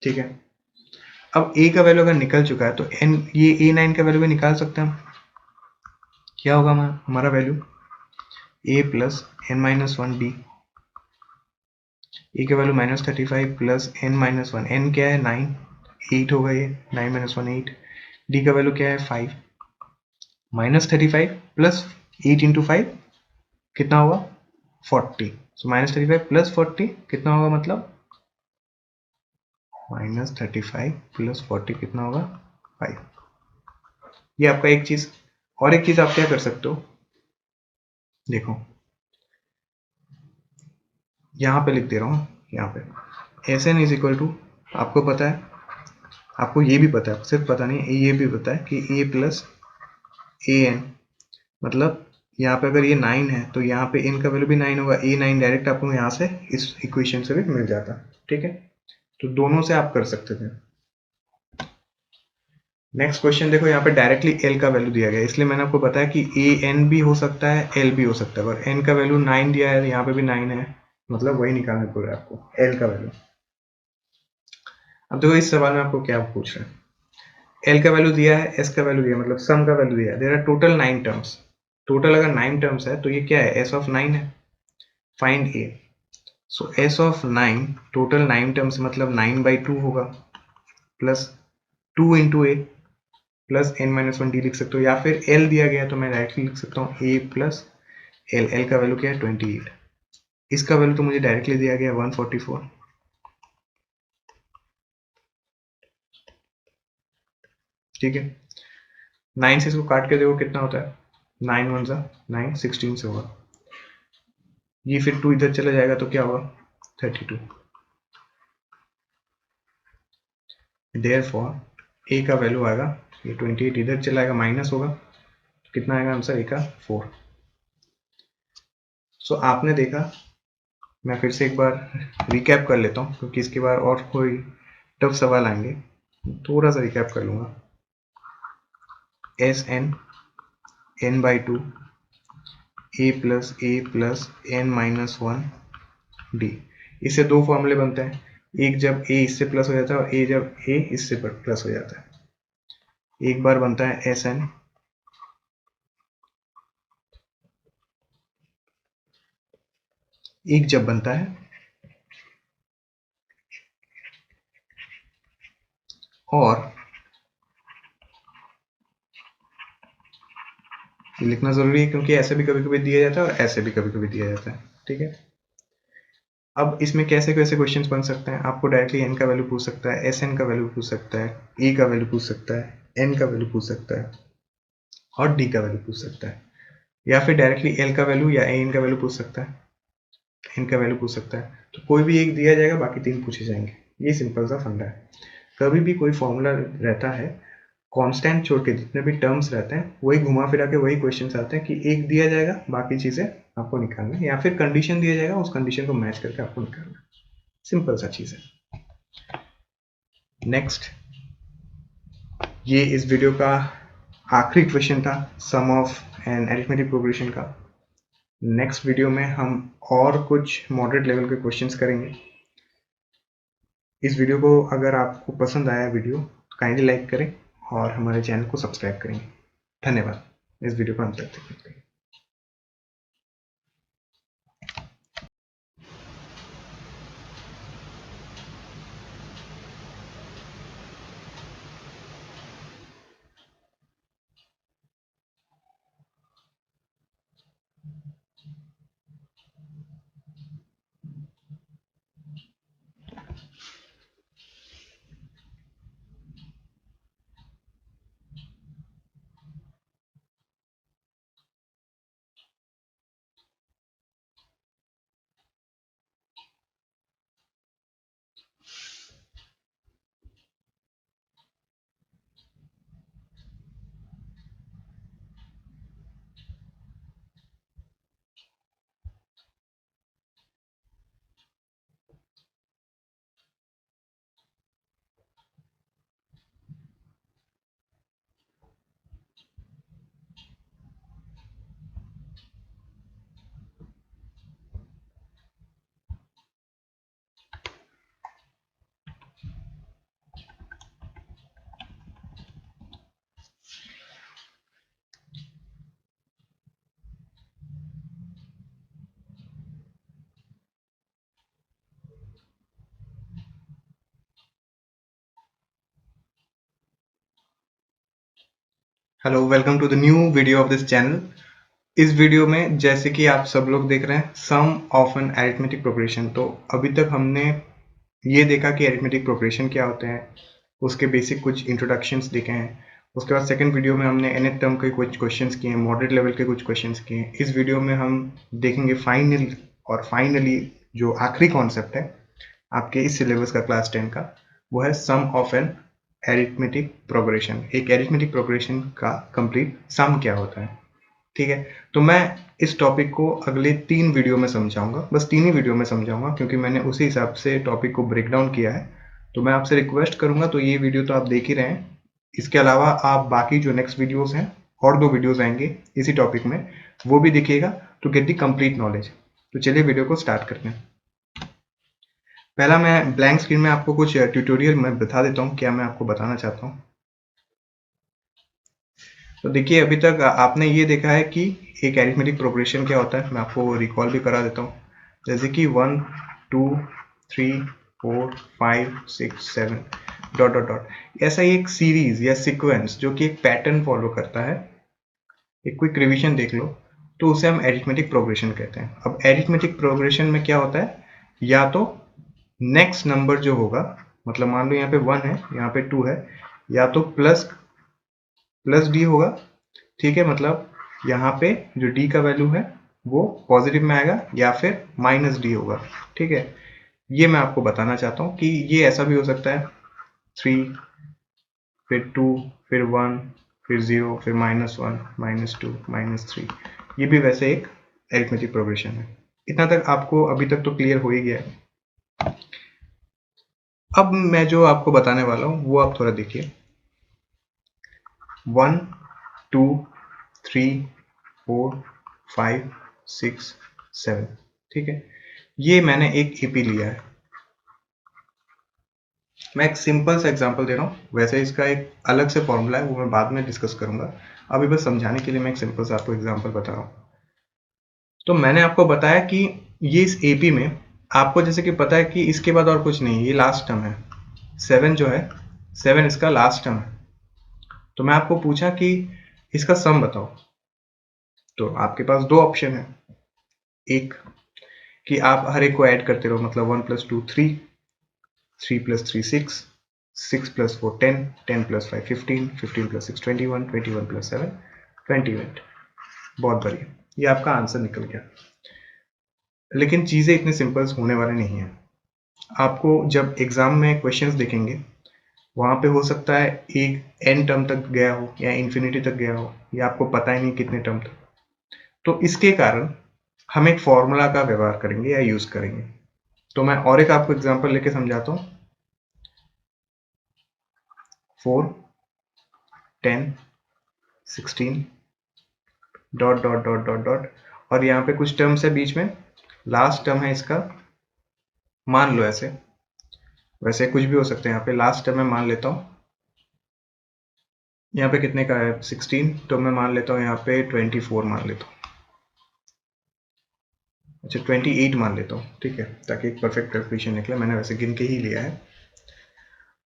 A: ठीक है, अब ए का वैल्यू अगर निकल चुका है तो एन ये A9 का वैल्यू भी निकाल सकते हैं हम। क्या होगा हमारा value, A plus N minus one D. A का value -35 plus N minus one, N क्या है 9, 8 होगा ये, 9 माइनस वन 8। डी का वैल्यू क्या है 5, -35 प्लस 8 इंटू 5 कितना होगा 40। सो -35 प्लस 40 कितना होगा, मतलब -35 प्लस 40 कितना होगा 5। ये आपका एक चीज, और एक चीज आप क्या कर सकते हो, देखो यहाँ पे लिख दे रहा हूँ, यहाँ पे s N is equal to, आपको पता है, आपको ये भी पता है, सिर्फ पता नहीं ये भी पता है कि ए प्लस ए एन, मतलब यहाँ पे अगर ये 9 है तो यहाँ पे n का वैल्यू भी 9 होगा, A9 डायरेक्ट आपको यहाँ से इस इक्वेशन से भी मिल जाता। ठीक है, तो दोनों से आप कर सकते थे। नेक्स्ट क्वेश्चन देखो, यहाँ पे डायरेक्टली l का वैल्यू दिया गया है, इसलिए मैंने आपको बताया कि an भी हो सकता है, l भी हो सकता है, और n का वैल्यू 9 दिया है, यहाँ पे भी 9 है, मतलब वही निकालना पड़ेगा आपको l का वैल्यू। अब देखो इस सवाल में आपको क्या पूछ रहे हैं, l का वैल्यू दिया है, s का वैल्यू दिया है, मतलब सम का वैल्यू दिया है, there are total 9 terms. Total अगर 9 टर्म्स है तो ये क्या है, s ऑफ 9 है, find a। So s of 9 total 9 terms मतलब 9/2 होगा, plus 2 into A plus N minus one D लिख सकते हो, या फिर l दिया गया तो मैं डायरेक्टली लिख सकता हूँ a प्लस l का वैल्यू क्या है 28, इसका वैल्यू तो मुझे डायरेक्टली दिया गया 144। ठीक है, 9 से इसको काट के देखो कितना होता है, 9 1 सा 9, 16 से होगा, ये फिर 2 इधर चला जाएगा तो क्या होगा 32। देयरफॉर a का वैल्यू आएगा, ये 28 इधर चला जाएगा, माइनस होगा, तो कितना आएगा आंसर a का 4। सो आपने देखा, मैं फिर से एक बार रिकैप कर लेता हूँ क्योंकि इसके बाद और कोई टफ सवाल आएंगे, थोड़ा सा रिकैप कर लूँगा। S n n/2 a plus n minus one d, इससे दो फॉर्मूले बनते हैं, एक जब a इससे प्लस हो जाता है और a जब a इससे प्लस हो जाता है। एक बार बनता है एस एन, एक जब बनता है और लिखना ज़रूरी है क्योंकि ऐसे भी कभी-कभी दिया जाता है और ऐसे भी कभी-कभी दिया जाता है, ठीक है। अब इसमें कैसे-कैसे क्वेश्चंस बन सकते हैं, आपको डायरेक्टली n का वैल्यू पूछ सकता है, Sn का वैल्यू पूछ सकता है, E का वैल्यू पूछ सकता है, N का वैल्यू पूछ सकता है और D का वैल्यू पूछ सकता है, या फिर डायरेक्टली L का वैल्यू या N का वैल्यू पूछ सकता है, N का वैल्यू पूछ सकता है। तो कोई भी एक दिया जाएगा, बाकी 3 पूछे जाएंगे। ये सिंपल सा फंडा है। कभी भी कोई फॉर्मूला रहता है, कांस्टेंट छोड़ के जितने भी टर्म्स रहते हैं वही घुमा फिरा के वही क्वेश्चंस आते हैं कि एक दिया जाएगा, बाकी चीजें आपको निकालना है, या फिर कंडीशन दिया जाएगा, उस कंडीशन को मैच करके आपको निकालना है। सिंपल सा चीज है। नेक्स्ट, ये इस वीडियो का आखिरी क्वेश्चन था, सम ऑफ एन अरिथमेटिक प्रोग्रेशन का। नेक्स्ट वीडियो में हम और कुछ मॉडरेट लेवल के क्वेश्चंस करेंगे। इस वीडियो को अगर आपको पसंद आया वीडियो तो काइंडली लाइक करें और हमारे चैनल को सब्सक्राइब करें। धन्यवाद इस वीडियो को अंत तक देखने के लिए। Hello, welcome to the new video of this channel. इस वीडियो में जैसे कि आप सब लोग देख रहे हैं, sum of an arithmetic progression. तो अभी तक हमने ये देखा कि अरिथमेटिक प्रोग्रेशन क्या होते हैं, उसके बेसिक कुछ इंट्रोडक्शंस देखे हैं। उसके बाद सेकंड वीडियो में हमने nth टर्म के कुछ क्वेश्चंस किए हैं, मॉडरेट लेवल के कुछ क्वेश्चंस किए हैं। इस वीडियो में हम देखेंगे फाइनली जो आखिरी कॉन्सेप्ट है आपके इस सिलेबस का क्लास 10 का, वो है सम ऑफ एन एरिथमेटिक प्रोग्रेशन। एक एरिथमेटिक प्रोग्रेशन का कंप्लीट सम क्या होता है, ठीक है। तो मैं इस टॉपिक को अगले 3 वीडियो में समझाऊंगा, बस 3 ही वीडियो में समझाऊंगा क्योंकि मैंने उसी हिसाब से टॉपिक को ब्रेक डाउन किया है। तो मैं आपसे रिक्वेस्ट करूंगा, तो ये वीडियो तो आप देख ही रहे हैं, इसके अलावा आप बाकी जो नेक्स्ट वीडियोस हैं और 2 वीडियोस आएंगे इसी टॉपिक में, वो भी देखिएगा to get the complete knowledge. तो चलिए वीडियो को स्टार्ट करते हैं। पहला मैं ब्लैंक स्क्रीन में आपको कुछ ट्यूटोरियल में बता देता हूँ क्या मैं आपको बताना चाहता हूँ। तो देखिए, अभी तक आपने ये देखा है कि एक अरिथमेटिक प्रोग्रेशन क्या होता है। मैं आपको रिकॉल भी करा देता हूँ, जैसे कि 1 2 3 4 5 6 7 डॉट डॉट डॉट। ऐसा ही एक सीरीज या सीक्वेंस जो कि एक पैटर्न फॉलो करता है, एक क्विक रिवीजन देख लो, तो उसे हम अरिथमेटिक प्रोग्रेशन कहते हैं। अब अरिथमेटिक प्रोग्रेशन में क्या होता है, या तो नेक्स्ट नंबर जो होगा, मतलब मान लो यहाँ पे 1 है, यहाँ पे 2 है, या तो प्लस डी होगा, ठीक है। मतलब यहाँ पे जो डी का वैल्यू है वो पॉजिटिव में आएगा, या फिर माइनस डी होगा, ठीक है। ये मैं आपको बताना चाहता हूँ कि ये ऐसा भी हो सकता है 3 फिर 2 फिर 1 फिर 0 फिर -1 -2 -3। ये भी वैसे एक अरिथमेटिक प्रोग्रेशन है। इतना तक आपको अभी तक तो क्लियर हो ही गया है। अब मैं जो आपको बताने वाला हूँ वो आप थोड़ा देखिए। 1 2 3 4 5 6 7, ठीक है। ये मैंने एक एपी लिया है। मैं एक सिंपल सा एग्जांपल दे रहा हूँ, वैसे इसका एक अलग से फॉर्मूला है, वो मैं बाद में डिस्कस करूंगा। अभी बस समझाने के लिए मैं एक सिंपल सा आपको एग्जांपल बता रहा हूँ। तो मैंने आपको बताया कि ये इस एपी में आपको जैसे कि पता है कि इसके बाद और कुछ नहीं, ये लास्ट टर्म है। 7 जो है, 7 इसका लास्ट टर्म है। तो मैं आपको पूछा कि इसका सम बताओ, तो आपके पास दो ऑप्शन है, एक कि आप हर एक को ऐड करते रहो, मतलब 1 + 2 3, 3 + 3 6, 6 + 4 10, 10 + 5 15, 15 + 6 21, 21 + 7 28। बहुत बढ़िया, ये आपका आंसर निकल गया। लेकिन चीज़ें इतनी सिंपल होने वाली नहीं है। आपको जब एग्जाम में क्वेश्चंस देखेंगे, वहाँ पे हो सकता है एक n टर्म तक गया हो या इन्फिनिटी तक गया हो, या आपको पता ही नहीं कितने टर्म तक। तो इसके कारण हम एक फॉर्मूला का व्यवहार करेंगे या यूज करेंगे। तो मैं और एक आपको एग्जांपल लेके समझाता हूँ। 4 10 16 dot dot dot dot dot, और यहाँ पे कुछ टर्म्स है बीच में, लास्ट टर्म है इसका, मान लो ऐसे, वैसे कुछ भी हो सकते हैं, यहाँ पे लास्ट टर्म मैं मान लेता हूँ, यहाँ पे कितने का है 16, तो मैं मान लेता हूँ यहाँ पे 24 मान लेता हूँ, अच्छा 28 मान लेता हूँ, ठीक है, ताकि एक परफेक्ट कैलकुलेशन निकले। मैंने वैसे गिन के ही लिया है।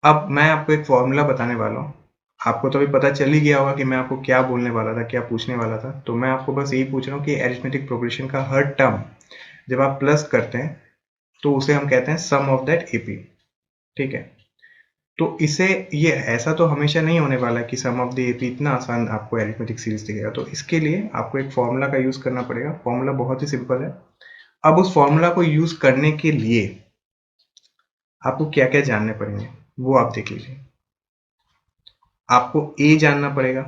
A: अब मैं आपको एक फॉर्मूला बताने वाला हूँ। आपको तो अभी पता चल ही गया होगा कि मैं आपको क्या बोलने वाला था, क्या पूछने वाला था। तो मैं आपको बस यही पूछ रहा हूँ कि अरिथमेटिक प्रोग्रेशन का हर टर्म जब आप प्लस करते हैं तो उसे हम कहते हैं सम ऑफ दैट एपी, ठीक है। तो इसे, ये ऐसा तो हमेशा नहीं होने वाला कि सम ऑफ द एपी इतना आसान आपको अरिथमेटिक सीरीज दिखेगा। तो इसके लिए आपको एक फॉर्मूला का यूज करना पड़ेगा। फॉर्मूला बहुत ही सिंपल है। अब उस फॉर्मूला को यूज करने के लिए आपको क्या क्या जानने पड़ेंगे वो आप देख लीजिए। आपको ए जानना पड़ेगा,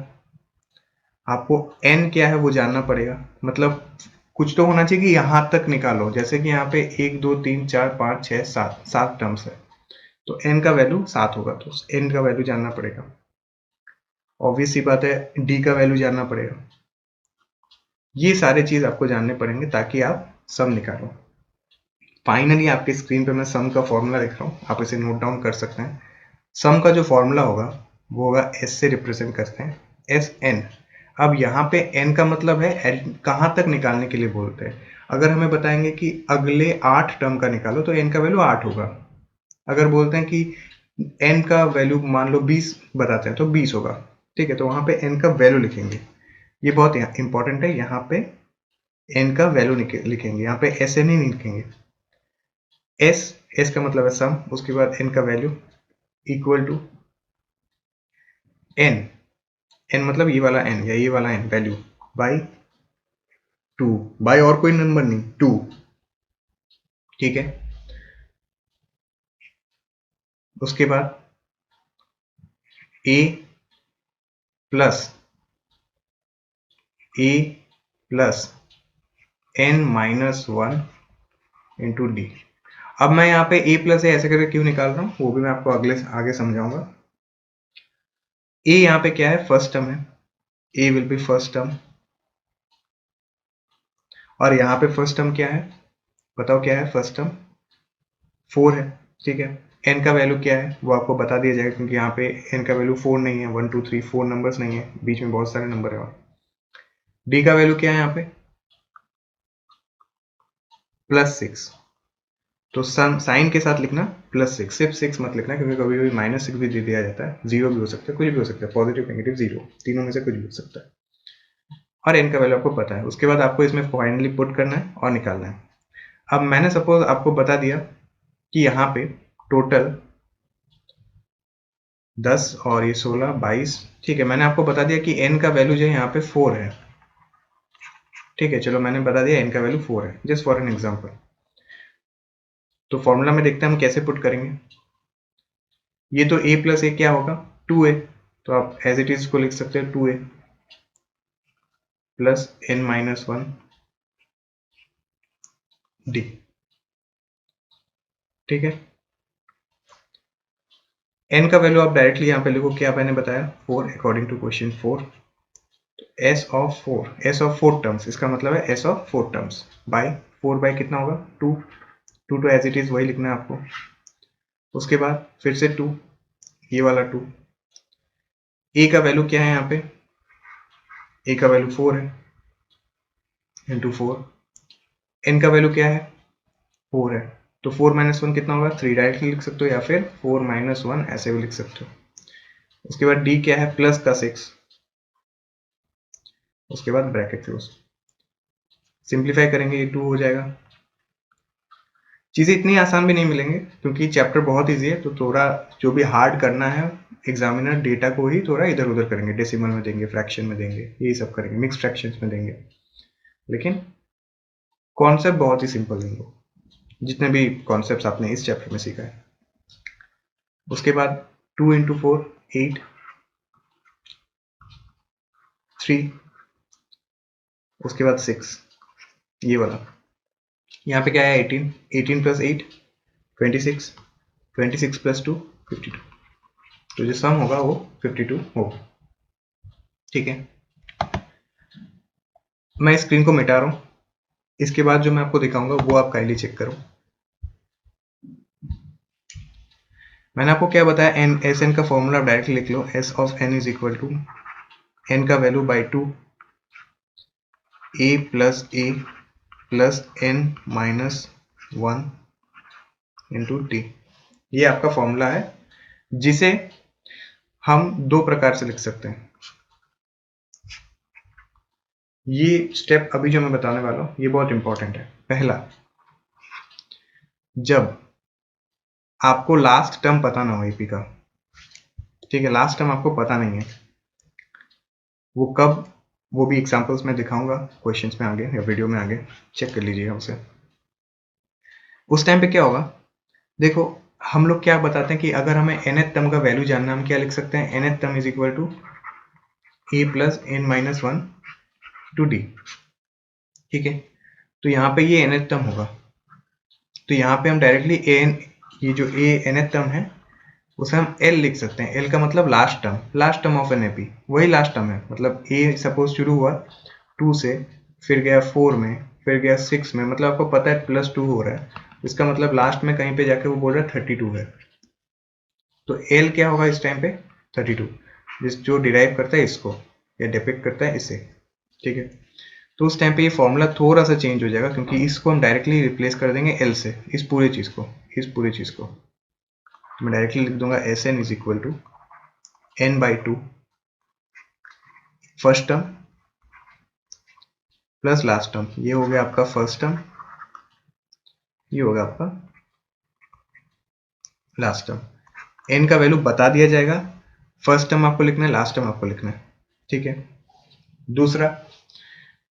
A: आपको एन क्या है वो जानना पड़ेगा, मतलब कुछ तो होना चाहिए कि यहां तक निकालो। जैसे कि यहाँ पे 1 2 3 4 5 6 7 7 टर्म्स है, तो एन का वैल्यू 7 होगा, तो एन का वैल्यू जानना पड़ेगा। ऑब्वियस सी बात है, डी का वैल्यू जानना पड़ेगा। ये सारे चीज आपको जानने पड़ेंगे ताकि आप सम निकालो। फाइनली आपके स्क्रीन पे मैं सम का फॉर्मूला लिख रहा हूँ, आप इसे नोट डाउन कर सकते हैं। सम का जो फॉर्मूला होगा वो होगा एस से रिप्रेजेंट करते हैं, एस एन। अब यहाँ पे एन का मतलब है कहाँ तक निकालने के लिए बोलते हैं। अगर हमें बताएंगे कि अगले 8 टर्म का निकालो तो एन का वैल्यू 8 होगा। अगर बोलते हैं कि एन का वैल्यू मान लो 20 बताते हैं तो 20 होगा, ठीक है। तो वहां पे एन का वैल्यू लिखेंगे, ये बहुत इंपॉर्टेंट है। यहाँ पे एन का वैल्यू लिखेंगे, यहाँ पे एस एन ही नहीं लिखेंगे। एस, एस का मतलब है सम, उसके बाद एन का value equal to n, n मतलब ये वाला एन या ये वाला एन वैल्यू बाई 2, बाई और कोई नंबर नहीं, 2, ठीक है। उसके बाद A plus N minus 1 into D. अब मैं यहाँ पे ए प्लस ए ऐसे करके क्यों निकाल रहा हूँ वो भी मैं आपको आगे समझाऊंगा। ए यहाँ पे क्या है, फर्स्ट टर्म है, ए विल बी फर्स्ट टर्म। और यहाँ पे फर्स्ट टर्म क्या है, बताओ क्या है फर्स्ट टर्म, 4 है, ठीक है। एन का वैल्यू क्या है वो आपको बता दिया जाएगा, क्योंकि यहाँ पे एन का वैल्यू 4 नहीं है, 1 2 3 4 नंबर्स नहीं है, बीच में बहुत सारे नंबर है। डी का वैल्यू क्या है यहाँ पे +6, तो साइन के साथ लिखना +6, सिर्फ 6 मत लिखना, क्योंकि कभी कभी -6 भी दे दिया जाता है, 0 भी हो सकता है, कुछ भी हो सकता है, पॉजिटिव नेगेटिव 0 तीनों में से कुछ भी हो सकता है। और एन का वैल्यू आपको पता है। उसके बाद आपको इसमें फाइनली पुट करना है और निकालना है। अब मैंने सपोज आपको बता दिया कि यहाँ पे टोटल 10 और ये 16 22, ठीक है। मैंने आपको बता दिया कि एन का वैल्यू जो है यहाँ पे 4 है, ठीक है। चलो मैंने बता दिया एन का वैल्यू 4 है, जस्ट फॉर एन एग्जांपल। तो फॉर्मूला में देखते हैं हम कैसे पुट करेंगे। ये तो a प्लस ए क्या होगा 2a, तो आप एज इट इज को लिख सकते हैं 2a plus n minus 1 D, ठीक है। n का वैल्यू आप डायरेक्टली यहाँ पे लिखो, क्या मैंने बताया 4 according to question 4। s of 4 terms, इसका मतलब है s of 4 terms by 4 by कितना होगा 2, 2 तो एज इट इज वही लिखना है आपको। उसके बाद फिर से 2, ये वाला 2। a का वैल्यू क्या है यहाँ पे, a का वैल्यू 4 है इंटू 4। n का वैल्यू क्या है 4 है, तो 4 माइनस 1 कितना होगा 3, डायरेक्टली लिख सकते हो, या फिर 4 माइनस 1 ऐसे भी लिख सकते हो। उसके बाद d क्या है +6, उसके बाद ब्रैकेट क्लोज। सिंप्लीफाई करेंगे ये 2 हो जाएगा। चीज़ें इतनी आसान भी नहीं मिलेंगे क्योंकि चैप्टर बहुत ईजी है, तो थोड़ा जो भी हार्ड करना है एग्जामिनर डेटा को ही थोड़ा इधर उधर करेंगे, डेसिमल में देंगे, फ्रैक्शन में देंगे, यही सब करेंगे, मिक्स फ्रैक्शंस में देंगे, लेकिन कॉन्सेप्ट बहुत ही सिंपल है जितने भी कॉन्सेप्ट्स आपने इस चैप्टर में सीखा है। उसके बाद 2 इंटू 4 8 3, उसके बाद 6, ये वाला यहाँ पे क्या है 18, 18 प्लस 8 26, 26 प्लस 2 52, तो जो सम होगा वो 52 होगा। ठीक है, मैं स्क्रीन को मिटा रहा हूँ, इसके बाद जो मैं आपको दिखाऊंगा वो आप काइंडली चेक करो। मैंने आपको क्या बताया, एन एस एन का फॉर्मूला डायरेक्टली लिख लो, S of N is equal to N का value by 2 A plus N minus 1 into T. ये आपका फॉर्मूला है जिसे हम दो प्रकार से लिख सकते हैं। ये स्टेप अभी जो मैं बताने वाला हूं ये बहुत इंपॉर्टेंट है। पहला, जब आपको लास्ट टर्म पता ना हो एपी का, ठीक है, लास्ट टर्म आपको पता नहीं है, वो कब, वो भी एग्जांपल्स में दिखाऊंगा क्वेश्चंस में आगे या वीडियो में आगे, चेक कर लीजिएगा उसे। उस टाइम पे क्या होगा, देखो हम लोग क्या बताते हैं कि अगर हमें nth टर्म का वैल्यू जानना, हम क्या लिख सकते हैं, nth term is equal to A plus N minus 1 to D. ठीक है, तो यहाँ पे ये nth टर्म होगा, तो यहाँ पे हम डायरेक्टली एन, ये जो ए nth टर्म है उसे हम एल लिख सकते हैं। एल का मतलब last term of an AP, वही लास्ट टर्म है। मतलब ए सपोज शुरू हुआ 2 से, फिर गया 4 में, फिर गया 6 में, मतलब आपको पता है +2 हो रहा है, इसका मतलब लास्ट में कहीं पे जाके वो बोल रहा है 32 है, तो एल क्या होगा इस टाइम पे 32, जिस जो डिराइव करता है इसको या डिपिक्ट करता है इसे। ठीक है, तो उस टाइम पे ये फॉर्मूला थोड़ा सा चेंज हो जाएगा क्योंकि इसको हम डायरेक्टली रिप्लेस कर देंगे एल से, इस पूरी चीज को तो मैं डायरेक्टली लिख दूंगा S N is equal to n by 2 first term plus last term. ये हो गया आपका फर्स्ट टर्म, ये होगा आपका लास्ट टर्म। एन का वैल्यू बता दिया जाएगा, फर्स्ट टर्म आपको लिखना है, लास्ट टर्म आपको लिखना है। ठीक है, दूसरा,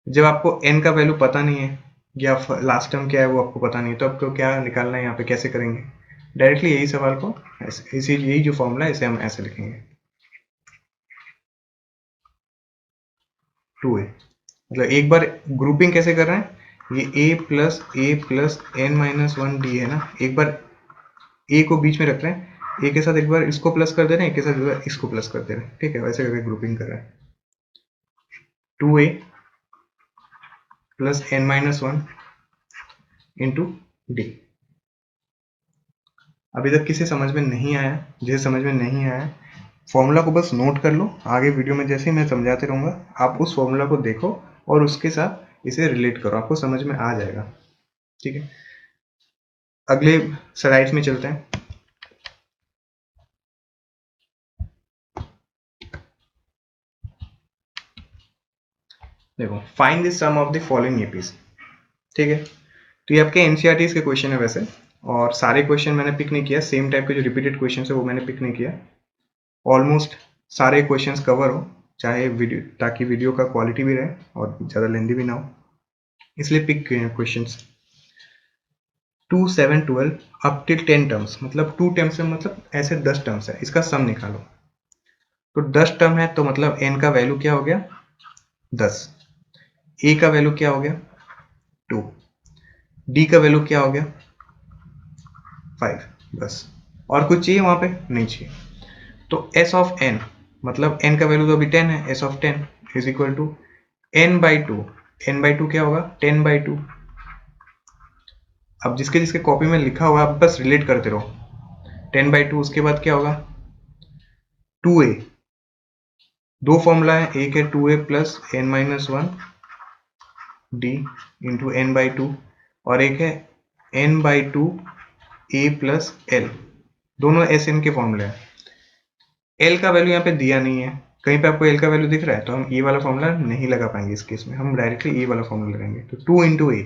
A: जब आपको एन का वैल्यू पता नहीं है या लास्ट टर्म क्या है वो आपको पता नहीं है, तो आपको क्या निकालना है, यहाँ पे कैसे करेंगे, डायरेक्टली यही सवाल को ऐसे, यही जो फॉर्मूला है इसे हम ऐसे लिखेंगे 2a, मतलब एक बार ग्रुपिंग कैसे कर रहे हैं, ये a plus N minus 1 d है ना, एक बार a को बीच में रख रहे हैं, a के साथ एक बार इसको प्लस कर दे रहे हैं, एक के साथ एक बार इसको प्लस कर दे रहे हैं। ठीक है, वैसे करके ग्रुपिंग कर रहे हैं 2a plus N minus 1 into D. अभी तक किसी समझ में नहीं आया, जिसे समझ में नहीं आया फॉर्मूला को बस नोट कर लो, आगे वीडियो में जैसे ही मैं समझाते रहूंगा आप उस फॉर्मूला को देखो और उसके साथ इसे रिलेट करो, आपको समझ में आ जाएगा। ठीक है, अगले स्लाइड्स में चलते हैं। देखो, find the sum of the following APs. ठीक है, तो ये आपके एनसीईआरटी के क्वेश्चन है वैसे, और सारे क्वेश्चन मैंने पिक नहीं किया, सेम टाइप के जो रिपीटेड क्वेश्चन है वो मैंने पिक नहीं किया, ऑलमोस्ट सारे क्वेश्चंस कवर हो, चाहे वीडियो, ताकि वीडियो का क्वालिटी भी रहे और ज़्यादा लेंदी भी ना हो, इसलिए पिक किए हैं क्वेश्चंस। 2 7 12 अप टिल 10 टर्म्स, मतलब 2 टर्म्स में मतलब ऐसे 10 टर्म्स है, इसका सम निकालो। तो 10 टर्म है तो मतलब n का वैल्यू क्या हो गया 10, a का वैल्यू क्या हो गया 2, d का वैल्यू क्या हो गया 5, बस। और कुछ चाहिए वहां पे, नहीं चाहिए। तो s ऑफ n, मतलब n का वैल्यू तो अभी 10 है, s of 10 is equal to n by 2, n by 2 क्या होगा 10 बाई 2। अब जिसके जिसके कॉपी में लिखा हुआ आप बस रिलेट करते रहो, 10 बाई 2, उसके बाद क्या होगा 2a, दो फॉर्मूला है, एक है 2a plus N minus 1 d into n by 2, और एक है n by 2 a plus l, दोनों एस एन के फॉर्मूले हैं। एल का वैल्यू यहाँ पे दिया नहीं है, कहीं पे आपको एल का वैल्यू दिख रहा है तो हम ए वाला फॉर्मूला नहीं लगा पाएंगे इस केस में, हम डायरेक्टली ए वाला फॉर्मूला लगाएंगे। तो 2 इंटू ए,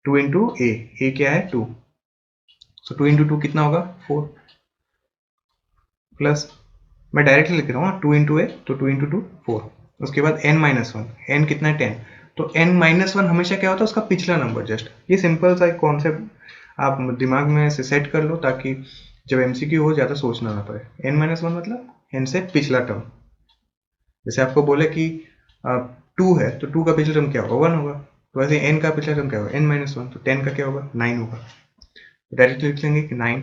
A: 2 इंटू ए क्या है 2, सो 2 इंटू 2 कितना होगा 4, प्लस मैं डायरेक्टली लिख रहा हूँ 2 इंटू ए, तो 2 इंटू 2 4, उसके बाद n माइनस वन, एन कितना है 10, तो n माइनस वन हमेशा क्या होता है उसका पिछला नंबर जस्ट। ये सिंपल सा एक कॉन्सेप्ट आप दिमाग में से सेट कर लो ताकि जब एमसीक्यू हो ज़्यादा सोचना ना पड़े। n माइनस वन मतलब n से पिछला टर्म। जैसे आपको बोले कि 2 है तो 2 का पिछला टर्म क्या होगा 1 होगा, तो वैसे n का पिछला टर्म क्या होगा n माइनस वन, तो 10 का क्या होगा 9 होगा। तो डायरेक्टली लिख लेंगे कि 9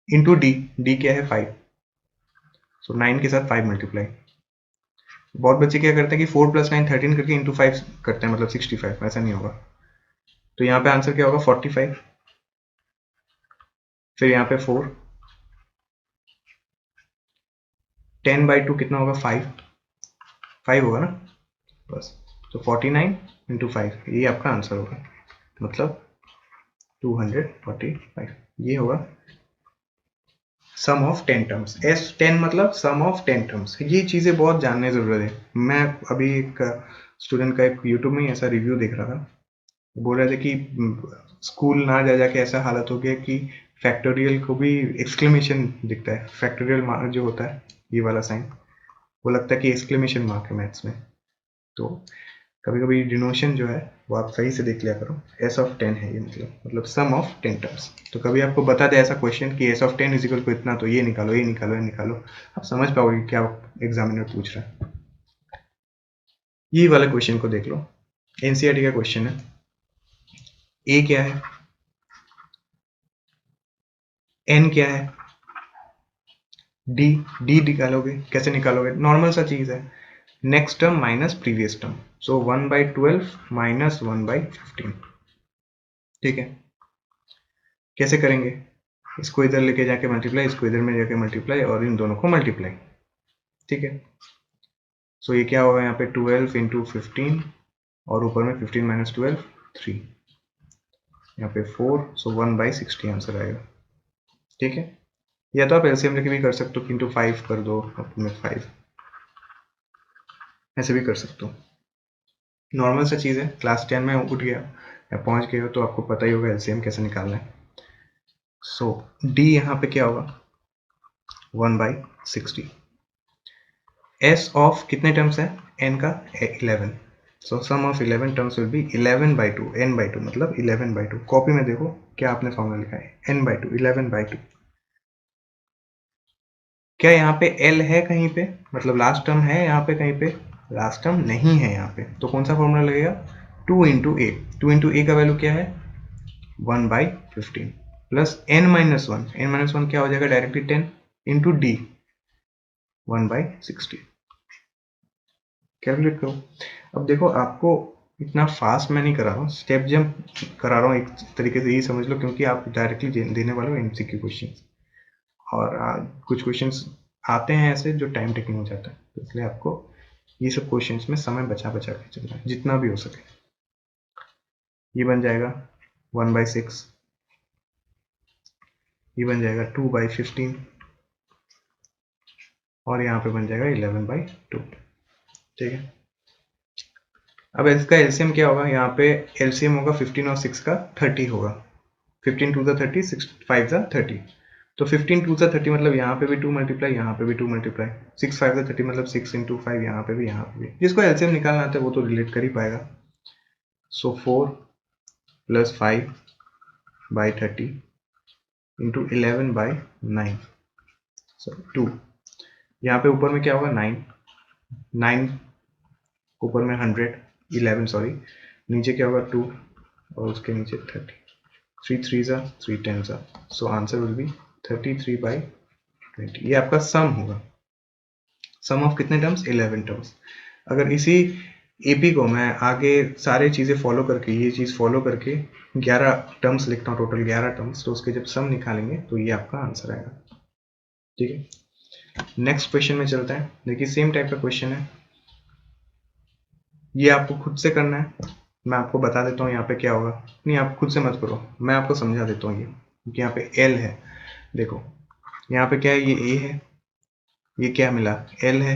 A: इंटू डी क्या है 5, सो 9 के साथ 5 मल्टीप्लाई। बहुत बच्चे क्या करते हैं कि 4 प्लस 9 13 करके इंटू 5 करते हैं, मतलब 65, ऐसा नहीं होगा। तो यहाँ पे आंसर क्या होगा 45, फिर यहाँ पे 4, 10 बाई 2 कितना होगा 5 होगा ना बस। तो 49 इंटू 5 ये आपका आंसर होगा, मतलब 245 ये होगा सम ऑफ 10 टर्म्स। S10 मतलब सम ऑफ 10 टर्म्स। ये चीज़ें बहुत जानने ज़रूरत है। मैं अभी एक स्टूडेंट का एक यूट्यूब में ऐसा रिव्यू देख रहा था, बोल रहे थे कि स्कूल ना जा जाके ऐसा हालत हो गया कि फैक्टोरियल को भी एक्सक्लेमेशन दिखता है। फैक्टोरियल मार्क जो होता है ये वाला साइन, वो लगता है कि एक्सक्लेमेशन मार्क है मैथ्स में। तो कभी कभी डिनोशन जो है वो आप सही से देख लिया करो। एस ऑफ 10 है ये, मतलब सम ऑफ 10 टर्म्स। तो कभी आपको बता दे ऐसा क्वेश्चन कि s of 10 is equal to इतना, तो ये निकालो ये निकालो ये निकालो, आप समझ पाओगे क्या एग्जामिनर पूछ रहा है। ये वाला क्वेश्चन को देख लो, एनसीईआरटी का क्वेश्चन है। ए क्या है, एन क्या है, डी डी निकालोगे, कैसे निकालोगे, नॉर्मल सा चीज है, next term minus previous term, so 1/12 minus 1/15। ठीक है, कैसे करेंगे, इसको इधर लेके जाके मल्टीप्लाई, इसको इधर में जाके मल्टीप्लाई और इन दोनों को मल्टीप्लाई। ठीक है, सो ये क्या होगा यहाँ पे 12 इंटू 15 और ऊपर में 15 माइनस 12 3, यहाँ पे 4, सो 1/60 आंसर आएगा। ठीक है, या तो आप एलसीएम लेके भी कर सकते हो, इंटू 5 कर दो में 5, ऐसे भी कर सकते हो। नॉर्मल सा चीज़ है, क्लास 10 में उठ गया या पहुंच गए हो तो आपको पता ही होगा एलसीएम कैसे निकालना है। सो डी यहाँ पे क्या होगा 1/60। एस ऑफ कितने टर्म्स है एन का 11, so sum of 11 terms will be 11/2, n/2 मतलब 11/2। कॉपी में देखो क्या आपने फॉर्मूला लिखा है n/2, 11/2। क्या यहाँ पे l है कहीं पे, मतलब लास्ट टर्म है यहाँ पे कहीं पे, लास्ट टर्म नहीं है यहाँ पे, तो कौन सा फॉर्मूला लगेगा 2 इंटू ए। 2 इंटू ए का वैल्यू क्या है 1/15 प्लस n-1, n-1 क्या हो जाएगा डायरेक्टली 10 इंटू डी 1/60। कैलकुलेट करो। अब देखो आपको इतना फास्ट मैं नहीं करा रहा हूँ, स्टेप जंप करा रहा हूँ एक तरीके से, ये समझ लो, क्योंकि आप डायरेक्टली देने वाले हो एमसीक्यू क्वेश्चन, और कुछ क्वेश्चंस आते हैं ऐसे जो टाइम टेकिंग हो जाता है, तो इसलिए आपको ये सब क्वेश्चंस में समय बचा बचा के चलना है जितना भी हो सके। ये बन जाएगा 1/6, ये बन जाएगा 2/15 और यहाँ पे बन जाएगा 11/2। ठीक है, अब इसका एलसीएम क्या होगा, यहाँ पे एलसीएम होगा 15 और 6 का 30 होगा, 15 2 30, 6 5 30, तो 15 2 30 मतलब यहाँ पे भी 2 मल्टीप्लाई, यहाँ पे भी 2 मल्टीप्लाई, 6 5 30 मतलब 6 इंटू 5, यहाँ पे भी यहाँ पे भी। जिसको एलसीएम निकालना आता है वो तो रिलेट कर ही पाएगा। सो 4 प्लस 5/30 इंटू 11/9, सो 2, यहाँ पे ऊपर में क्या होगा 9 ऊपर में 11 सॉरी, नीचे क्या होगा 2 और उसके नीचे 30, 3 3 जा 3 10 जा, सो आंसर विल बी 33/20। ये आपका सम होगा, सम ऑफ कितने टर्म्स 11 टर्म्स। अगर इसी एपी को मैं आगे सारे चीज़ें फॉलो करके, ये चीज़ फॉलो करके 11 टर्म्स लिखता हूँ, टोटल 11 टर्म्स, तो उसके जब सम निकालेंगे तो ये आपका आंसर आएगा। ठीक है, नेक्स्ट क्वेश्चन में चलते हैं। देखिए सेम टाइप का क्वेश्चन है, ये आपको खुद से करना है। मैं आपको बता देता हूँ यहाँ पे क्या होगा, नहीं आप खुद से मत करो, मैं आपको समझा देता हूँ ये, क्योंकि यहाँ पे एल है। देखो यहाँ पे क्या है, ये ए है, ये क्या मिला एल है,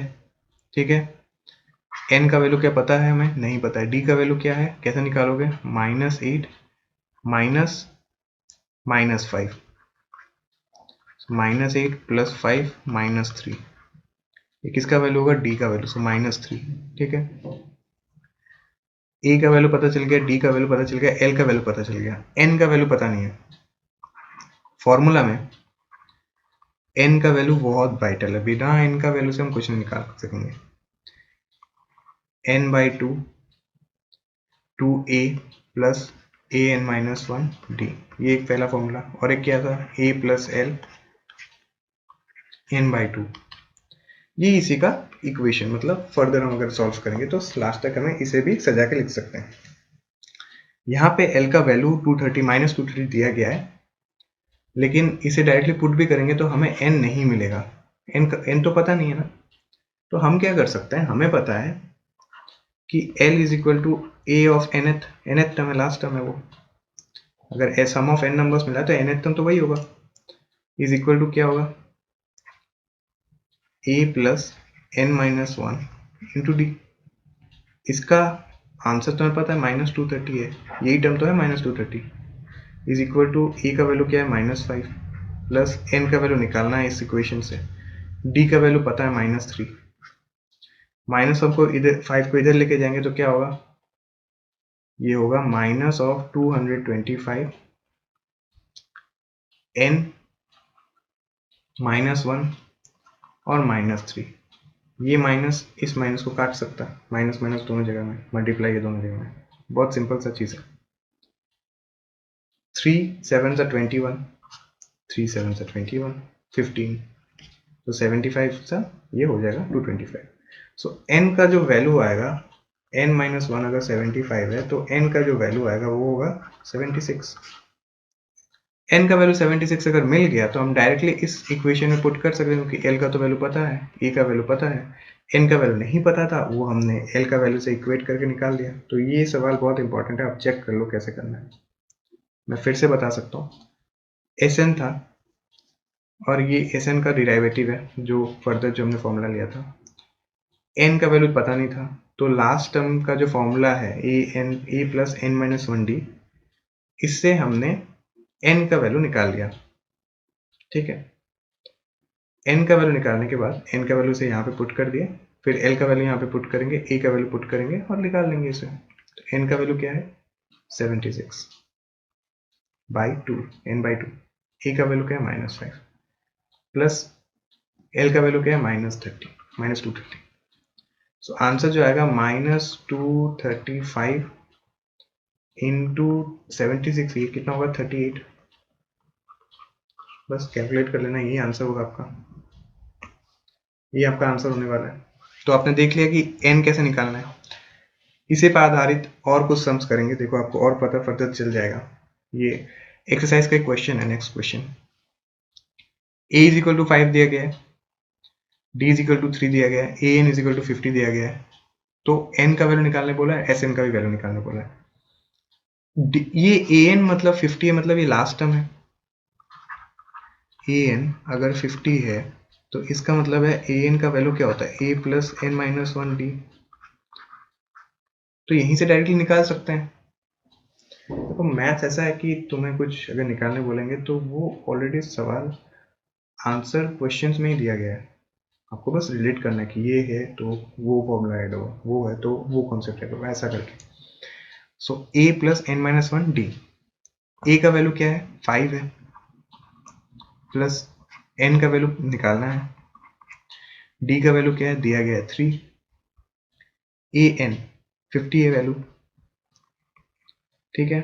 A: ठीक है। n का वैल्यू क्या पता है हमें? नहीं पता है। d का वैल्यू क्या है? कैसे निकालोगे? -8 माइनस -5, -8 + 5 -3, ये किसका वैल्यू होगा? d का वैल्यू, सो -3। ठीक है, a का वैल्यू पता चल गया, d का वैल्यू पता चल गया, l का वैल्यू पता चल गया, n का वैल्यू पता नहीं है। फॉर्मूला में n का वैल्यू बहुत वाइटल है, बिना n का वैल्यू से हम कुछ नहीं निकाल सकेंगे। n/2 2a + an-1d, ये एक पहला फॉर्मूला। और एक क्या था? a + l n/2, ये इसी का इक्वेशन, मतलब फर्दर हम अगर सॉल्व करेंगे तो लास्ट तक हमें इसे भी सजा के लिख सकते हैं। यहाँ पे l का वैल्यू -230 दिया गया है, लेकिन इसे डायरेक्टली पुट भी करेंगे तो हमें n नहीं मिलेगा। n तो पता नहीं है ना, तो हम क्या कर सकते हैं? हमें पता है कि l = a of nth, nth term है, लास्ट टर्म है वो। अगर सम ऑफ n नंबर्स मिला तो nth टर्म तो वही होगा, इज इक्वल टू क्या होगा? a + n-1 into d। इसका आंसर तुम्हें पता है -230 है, यही टर्म तो है -230, इज इक्वल टू ए का वैल्यू क्या है? -5 प्लस n का वैल्यू निकालना है इस इक्वेशन से, d का वैल्यू पता है -3, माइनस हमको इधर 5 को इधर लेके जाएंगे तो क्या होगा? ये होगा -225 n -1 और -3। ये माइनस इस माइनस को काट सकता है, माइनस माइनस दोनों जगह में, मल्टीप्लाई ये दोनों जगह में। बहुत सिंपल सा चीज़ है। 3 7 सा 21, 3 7 सा 21, 15, तो 75 सा ये हो जाएगा 225। सो n का जो वैल्यू आएगा, n-1 अगर 75 है तो n का जो वैल्यू आएगा वो होगा 76। n का वैल्यू 76 अगर मिल गया तो हम डायरेक्टली इस इक्वेशन में पुट कर सकते हैं, क्योंकि l का तो वैल्यू पता है, e का वैल्यू पता है, n का वैल्यू नहीं पता था, वो हमने l का वैल्यू से इक्वेट करके निकाल दिया। तो ये सवाल बहुत इंपॉर्टेंट है, आप चेक कर लो कैसे करना है। मैं फिर से बता सकता हूँ, Sn था और ये Sn का डिराइवेटिव है, जो फर्दर जो हमने फॉर्मूला लिया था। n का वैल्यू पता नहीं था, तो लास्ट टर्म का जो फॉर्मूला है a + n-1d, इससे हमने n का वैल्यू निकाल लिया। ठीक है, n का वैल्यू निकालने के बाद n का वैल्यू से यहाँ पे पुट कर दिए, फिर l का वैल्यू यहाँ पे पुट करेंगे, a का वैल्यू पुट करेंगे और निकाल लेंगे इसे। तो n का वैल्यू क्या है? 76/2, n/2। a का वैल्यू क्या है? -5 प्लस l का वैल्यू क्या है? -230। सो आंसर जो आएगा -235 इंटू 76, ये कितना होगा? 38। बस कैलकुलेट कर लेना, यही आंसर होगा आपका, ये आपका आंसर होने वाला है। तो आपने देख लिया कि n कैसे निकालना है। इसी पर आधारित और कुछ सम्स करेंगे, देखो आपको और पता फर्दर चल जाएगा। ये एक्सरसाइज का एक क्वेश्चन है, नेक्स्ट क्वेश्चन। a = 5 दिया गया है, d = 3 दिया गया है, an = 50 दिया गया है, तो n का वैल्यू निकालने बोला है, sn का भी वैल्यू निकालने बोला है। ये an मतलब 50 है, मतलब ये लास्ट टर्म है। an अगर 50 है तो इसका मतलब है an का वैल्यू क्या होता है? a + n-1d, तो यहीं से डायरेक्टली निकाल सकते हैं। देखो मैथ्स ऐसा है कि तुम्हें कुछ अगर निकालने बोलेंगे तो वो ऑलरेडी सवाल आंसर क्वेश्चंस में ही दिया गया है, आपको बस रिलेट करना है कि ये है तो वो फॉर्मूला ऐड होगा, वो है तो वो कॉन्सेप्ट ऐड होगा, ऐसा करके। सो a + n-1d, a का वैल्यू क्या है? 5 है, प्लस n का वैल्यू निकालना है, d का वैल्यू क्या है? दिया गया है 3, an 50 है वैल्यू। ठीक है,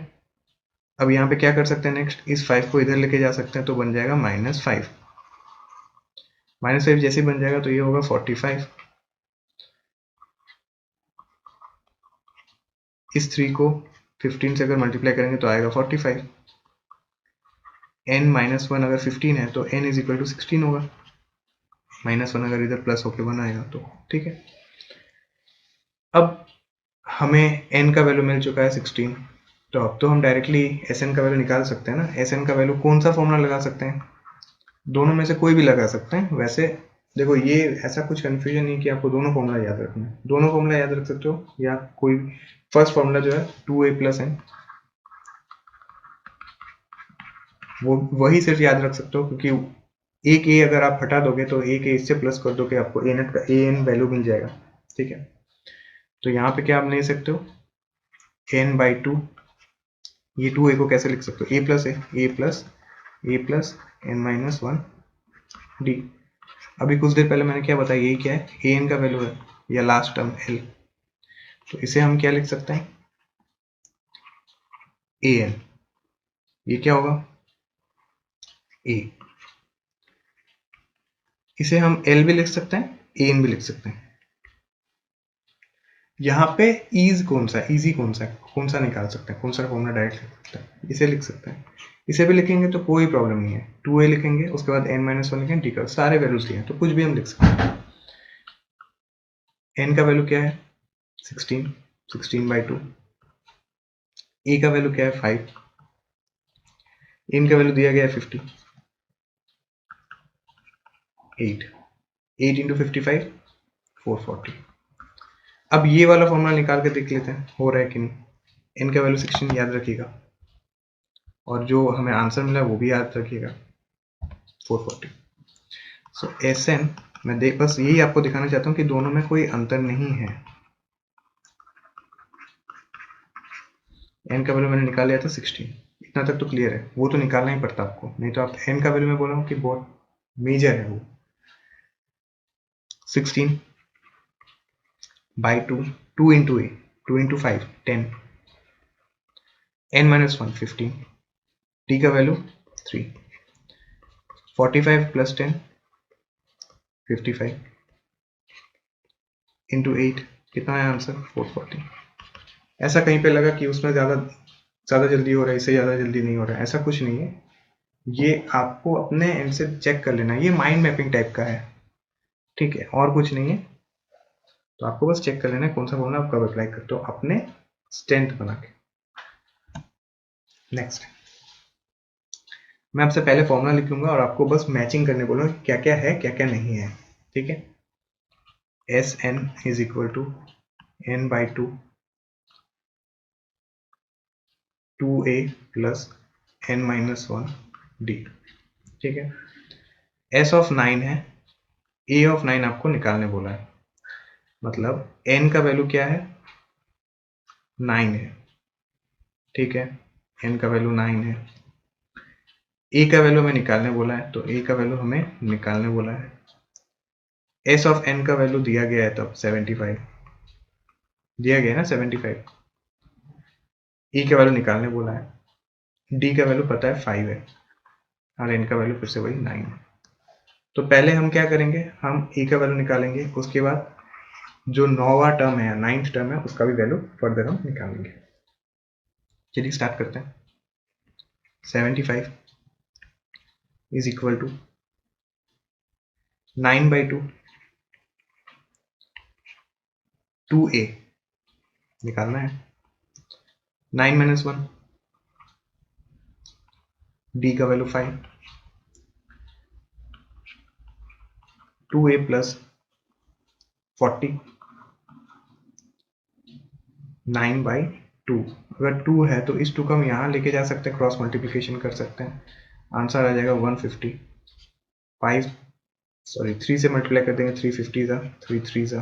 A: अब यहाँ पे क्या कर सकते हैं? नेक्स्ट इस 5 को इधर लेके जा सकते हैं, तो बन जाएगा -5। -5 जैसे बन जाएगा तो ये होगा 45। इस 3 को 15 से अगर मल्टीप्लाई करेंगे तो आएगा 45। n-1 अगर 15 है तो n = 16 होगा, -1 अगर इधर प्लस होके 1 आएगा तो। ठीक है, अब हमें n का वैल्यू मिल चुका है 16, तो अब तो हम डायरेक्टली Sn का वैल्यू निकाल सकते हैं ना। Sn का वैल्यू कौन सा फॉर्मूला लगा सकते हैं? दोनों में से कोई भी लगा सकते हैं। वैसे देखो ये ऐसा कुछ कंफ्यूजन नहीं कि आपको दोनों फॉर्मूला याद रखना है, दोनों फॉर्मूला याद रख सकते हो या कोई फर्स्ट फॉर्मूला जो है 2a प्लस एन वो वही सिर्फ याद रख सकते हो, क्योंकि एक ए अगर आप हटा दोगे तो एक ए इससे प्लस कर दोगे आपको ए एन वैल्यू मिल जाएगा। ठीक है, तो यहाँ पे क्या आप ले सकते हो एन बाई टू, ये टू ए को कैसे लिख सकते हो A plus N minus one D. अभी कुछ देर पहले मैंने क्या बताया, ये क्या है ए एन का वैल्यू है या लास्ट टर्म एल, तो इसे हम क्या लिख सकते हैं ए एन, ये क्या होगा ए, इसे हम एल भी लिख सकते हैं ए एन भी लिख सकते हैं। यहाँ पे ईज कौन सा इजी कौन सा निकाल सकते हैं, कौन सा फॉर्मूला डायरेक्ट लिख सकते हैं, इसे लिख सकते हैं। इसे भी लिखेंगे तो कोई प्रॉब्लम नहीं है, 2a लिखेंगे उसके बाद n माइनस वन लिखेंगे, ठीक है सारे वैल्यूज दिए हैं तो कुछ भी हम लिख सकते हैं। n का वैल्यू क्या है 16 बाई 2, a का वैल्यू क्या है 5, n का वैल्यू दिया गया है 50, 8 इंटू 55 440। अब ये वाला फॉर्मूला निकाल के देख लेते हैं हो रहा है कि नहीं। n का वैल्यू 16 याद रखिएगा और जो हमें आंसर मिला वो भी याद रखिएगा 440। सो एस एन मैं बस यही आपको दिखाना चाहता हूँ कि दोनों में कोई अंतर नहीं है। n का वैल्यू मैंने निकाल लिया था 16, इतना तक तो क्लियर है, वो तो निकालना ही पड़ता आपको, नहीं तो आप n का वैल्यू मैं बोल रहा हूँ कि बहुत मेजर है वो। 16 by 2, 2 into A 2 into 5 10, n minus 1 15, t का वैल्यू 3, 45 प्लस 10 55 इंटू 8 कितना है आंसर 440। ऐसा कहीं पे लगा कि उसमें ज़्यादा जल्दी हो रहा है, इससे ज़्यादा जल्दी नहीं हो रहा है, ऐसा कुछ नहीं है, ये आपको अपने एंड से चेक कर लेना है, ये माइंड मैपिंग टाइप का है, ठीक है और कुछ नहीं है। तो आपको बस चेक कर लेना है कौन सा फॉर्मूला आप कब अप्लाई करते हो अपने स्ट्रेंथ बना के। नेक्स्ट मैं आपसे पहले फॉर्मूला लिख लूंगा और आपको बस मैचिंग करने बोलूंगा क्या क्या है क्या क्या नहीं है, ठीक है। S N is equal to n by two 2a plus N minus one d, ठीक है। एस ऑफ 9 है, ए ऑफ 9 आपको निकालने बोला है, मतलब n का वैल्यू क्या है 9 है, ठीक है n का वैल्यू 9 है। a का वैल्यू हमें निकालने बोला है तो a का वैल्यू हमें निकालने बोला है। s ऑफ n का वैल्यू दिया गया है तब 75 दिया गया है ना 75, e का वैल्यू निकालने बोला है, d का वैल्यू पता है 5 है और n का वैल्यू फिर से वही 9 है। तो पहले हम क्या करेंगे, हम e का वैल्यू निकालेंगे, उसके बाद जो 9वां टर्म है 9th टर्म है उसका भी वैल्यू फर्दर हम निकालेंगे। चलिए स्टार्ट करते हैं। 75 is equal to 9 by 2 2a निकालना है, 9 माइनस 1 d का वैल्यू 5, 2a प्लस 40 9 बाई 2, अगर 2 है तो इस 2 को हम यहाँ लेके जा सकते हैं, क्रॉस मल्टीप्लिकेशन कर सकते हैं, आंसर आ जाएगा 150। 5 सॉरी 3 से मल्टीप्लाई कर देंगे, 350 जा 3 3 जा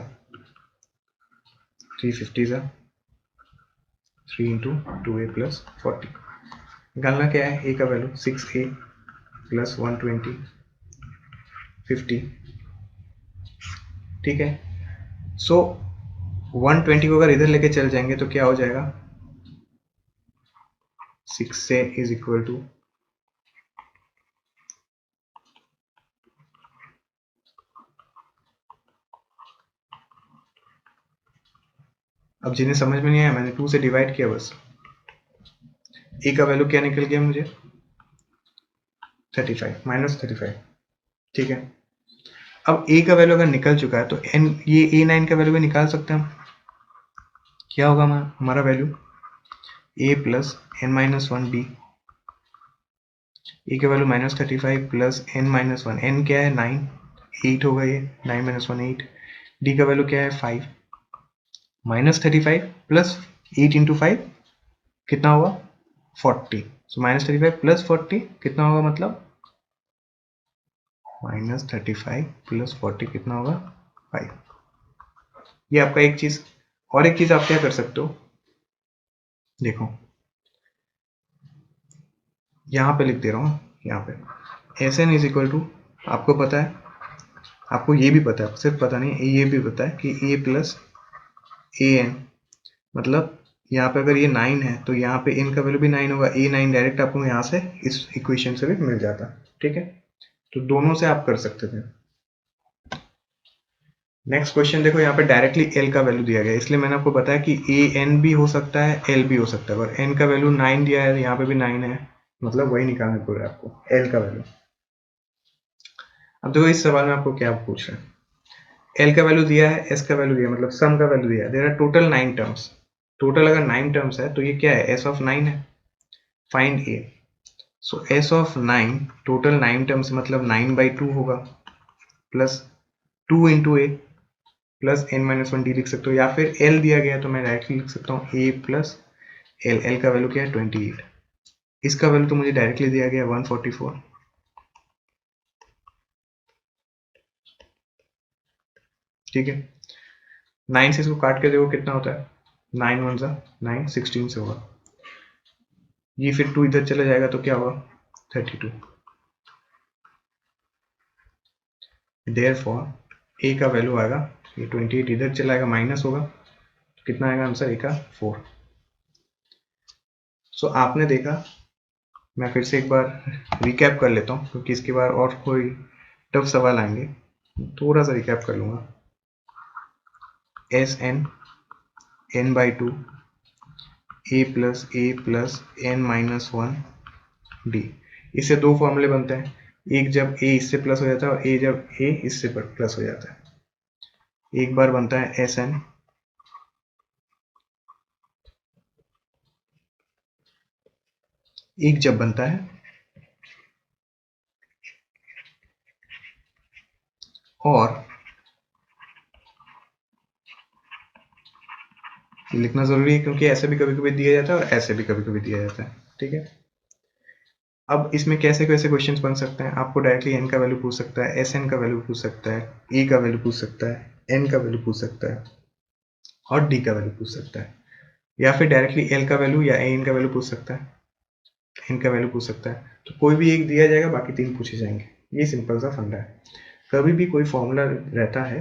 A: 350 जा 3 इंटू 2a प्लस 40। निकालना क्या है, a का वैल्यू 6a प्लस 120 50, ठीक है। सो 120 को अगर इधर लेके चल जाएंगे तो क्या हो जाएगा 6 से इज इक्वल टू अब जिन्हें समझ में नहीं आया मैंने 2 से डिवाइड किया बस, ए का वैल्यू क्या निकल गया मुझे 35 माइनस 35, ठीक है। अब ए का वैल्यू अगर निकल चुका है तो एन ये A9 का वैल्यू भी निकाल सकते हैं हम, क्या होगा हमारा value A plus N minus one D, A का value minus 35 plus N minus one, N क्या है 9, 8 होगा ये, 9 माइनस 1 8। डी का वैल्यू क्या है 5, माइनस 35 प्लस 8 इंटू 5 कितना होगा 40। सो माइनस 35 प्लस 40 कितना होगा, मतलब माइनस 35 प्लस 40 कितना होगा 5। ये आपका एक चीज। और एक चीज आप क्या कर सकते हो, देखो यहाँ पे लिख दे रहा हूँ, यहाँ पे s N is equal to, आपको पता है, आपको ये भी पता है, सिर्फ पता नहीं ये भी पता है कि ए प्लस ए एन, मतलब यहाँ पे अगर ये 9 है तो यहाँ पे n का वैल्यू भी 9 होगा, ए 9 डायरेक्ट आपको यहाँ से इस इक्वेशन से भी मिल जाता, ठीक है। तो दोनों से आप कर सकते थे। नेक्स्ट क्वेश्चन देखो, यहाँ पे डायरेक्टली l का वैल्यू दिया गया है, इसलिए मैंने आपको बताया कि a n भी हो सकता है l भी हो सकता है, और n का वैल्यू 9 दिया है, यहाँ पे भी 9 है, मतलब वही निकालना पड़ेगा आपको l का वैल्यू। अब देखो इस सवाल में आपको क्या पूछ रहे हैं, l का वैल्यू दिया है, s का वैल्यू दिया है, मतलब सम का वैल्यू दिया है, there are total 9 terms. Total अगर 9 टर्म्स है तो ये क्या है, s ऑफ 9 है, find a। So s of 9 total 9 terms मतलब 9/2 होगा, plus 2 into A plus n minus 1 D लिख सकते हो, या फिर l दिया गया है तो मैं डायरेक्टली लिख सकता हूँ a प्लस l का वैल्यू क्या है 28, इसका वैल्यू तो मुझे डायरेक्टली दिया गया है 144, ठीक है। 9 से इसको काट के देखो कितना होता है, 9 1 जा 9, 16 से होगा, ये फिर 2 इधर चला जाएगा तो क्या होगा 32। देयरफॉर a का वैल्यू आएगा, ये 28 इधर चला जाएगा माइनस होगा, तो कितना आएगा आंसर a का 4। सो आपने देखा, मैं फिर से एक बार रिकैप कर लेता हूँ क्योंकि इसके बाद और कोई टफ सवाल आएंगे, थोड़ा सा रिकैप कर लूँगा। S n n/2 a plus n minus 1 d, इससे दो फॉर्मूले बनते हैं, एक जब a इससे प्लस हो जाता है और जब a इससे प्लस हो जाता है। एक बार बनता है एस एन, एक जब बनता है और लिखना जरूरी है क्योंकि ऐसे भी कभी कभी दिया जाता है और ऐसे भी कभी कभी दिया जाता है, ठीक है। अब इसमें कैसे कैसे क्वेश्चंस बन सकते हैं, आपको डायरेक्टली n का वैल्यू पूछ सकता है, एस एन का वैल्यू पूछ सकता है, e का वैल्यू पूछ सकता है, n का वैल्यू पूछ सकता है और d का वैल्यू पूछ सकता है, या फिर डायरेक्टली l का वैल्यू या n का वैल्यू पूछ सकता है, n का वैल्यू पूछ सकता है। तो कोई भी एक दिया जाएगा, बाकी 3 पूछे जाएंगे, ये सिंपल सा फंडा है। कभी भी कोई फॉर्मूला रहता है,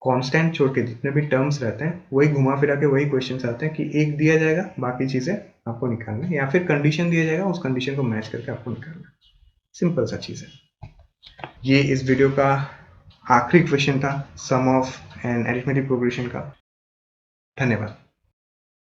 A: कांस्टेंट छोड़ के जितने भी टर्म्स रहते हैं वही घुमा फिरा के वही क्वेश्चंस आते हैं कि एक दिया जाएगा बाकी चीजें आपको निकालना है, या फिर कंडीशन दिया जाएगा उस कंडीशन को मैच करके आपको निकालना है, सिंपल सा चीज है। ये इस वीडियो का आखिरी क्वेश्चन था, सम ऑफ एन अरिथमेटिक प्रोग्रेशन का। धन्यवाद।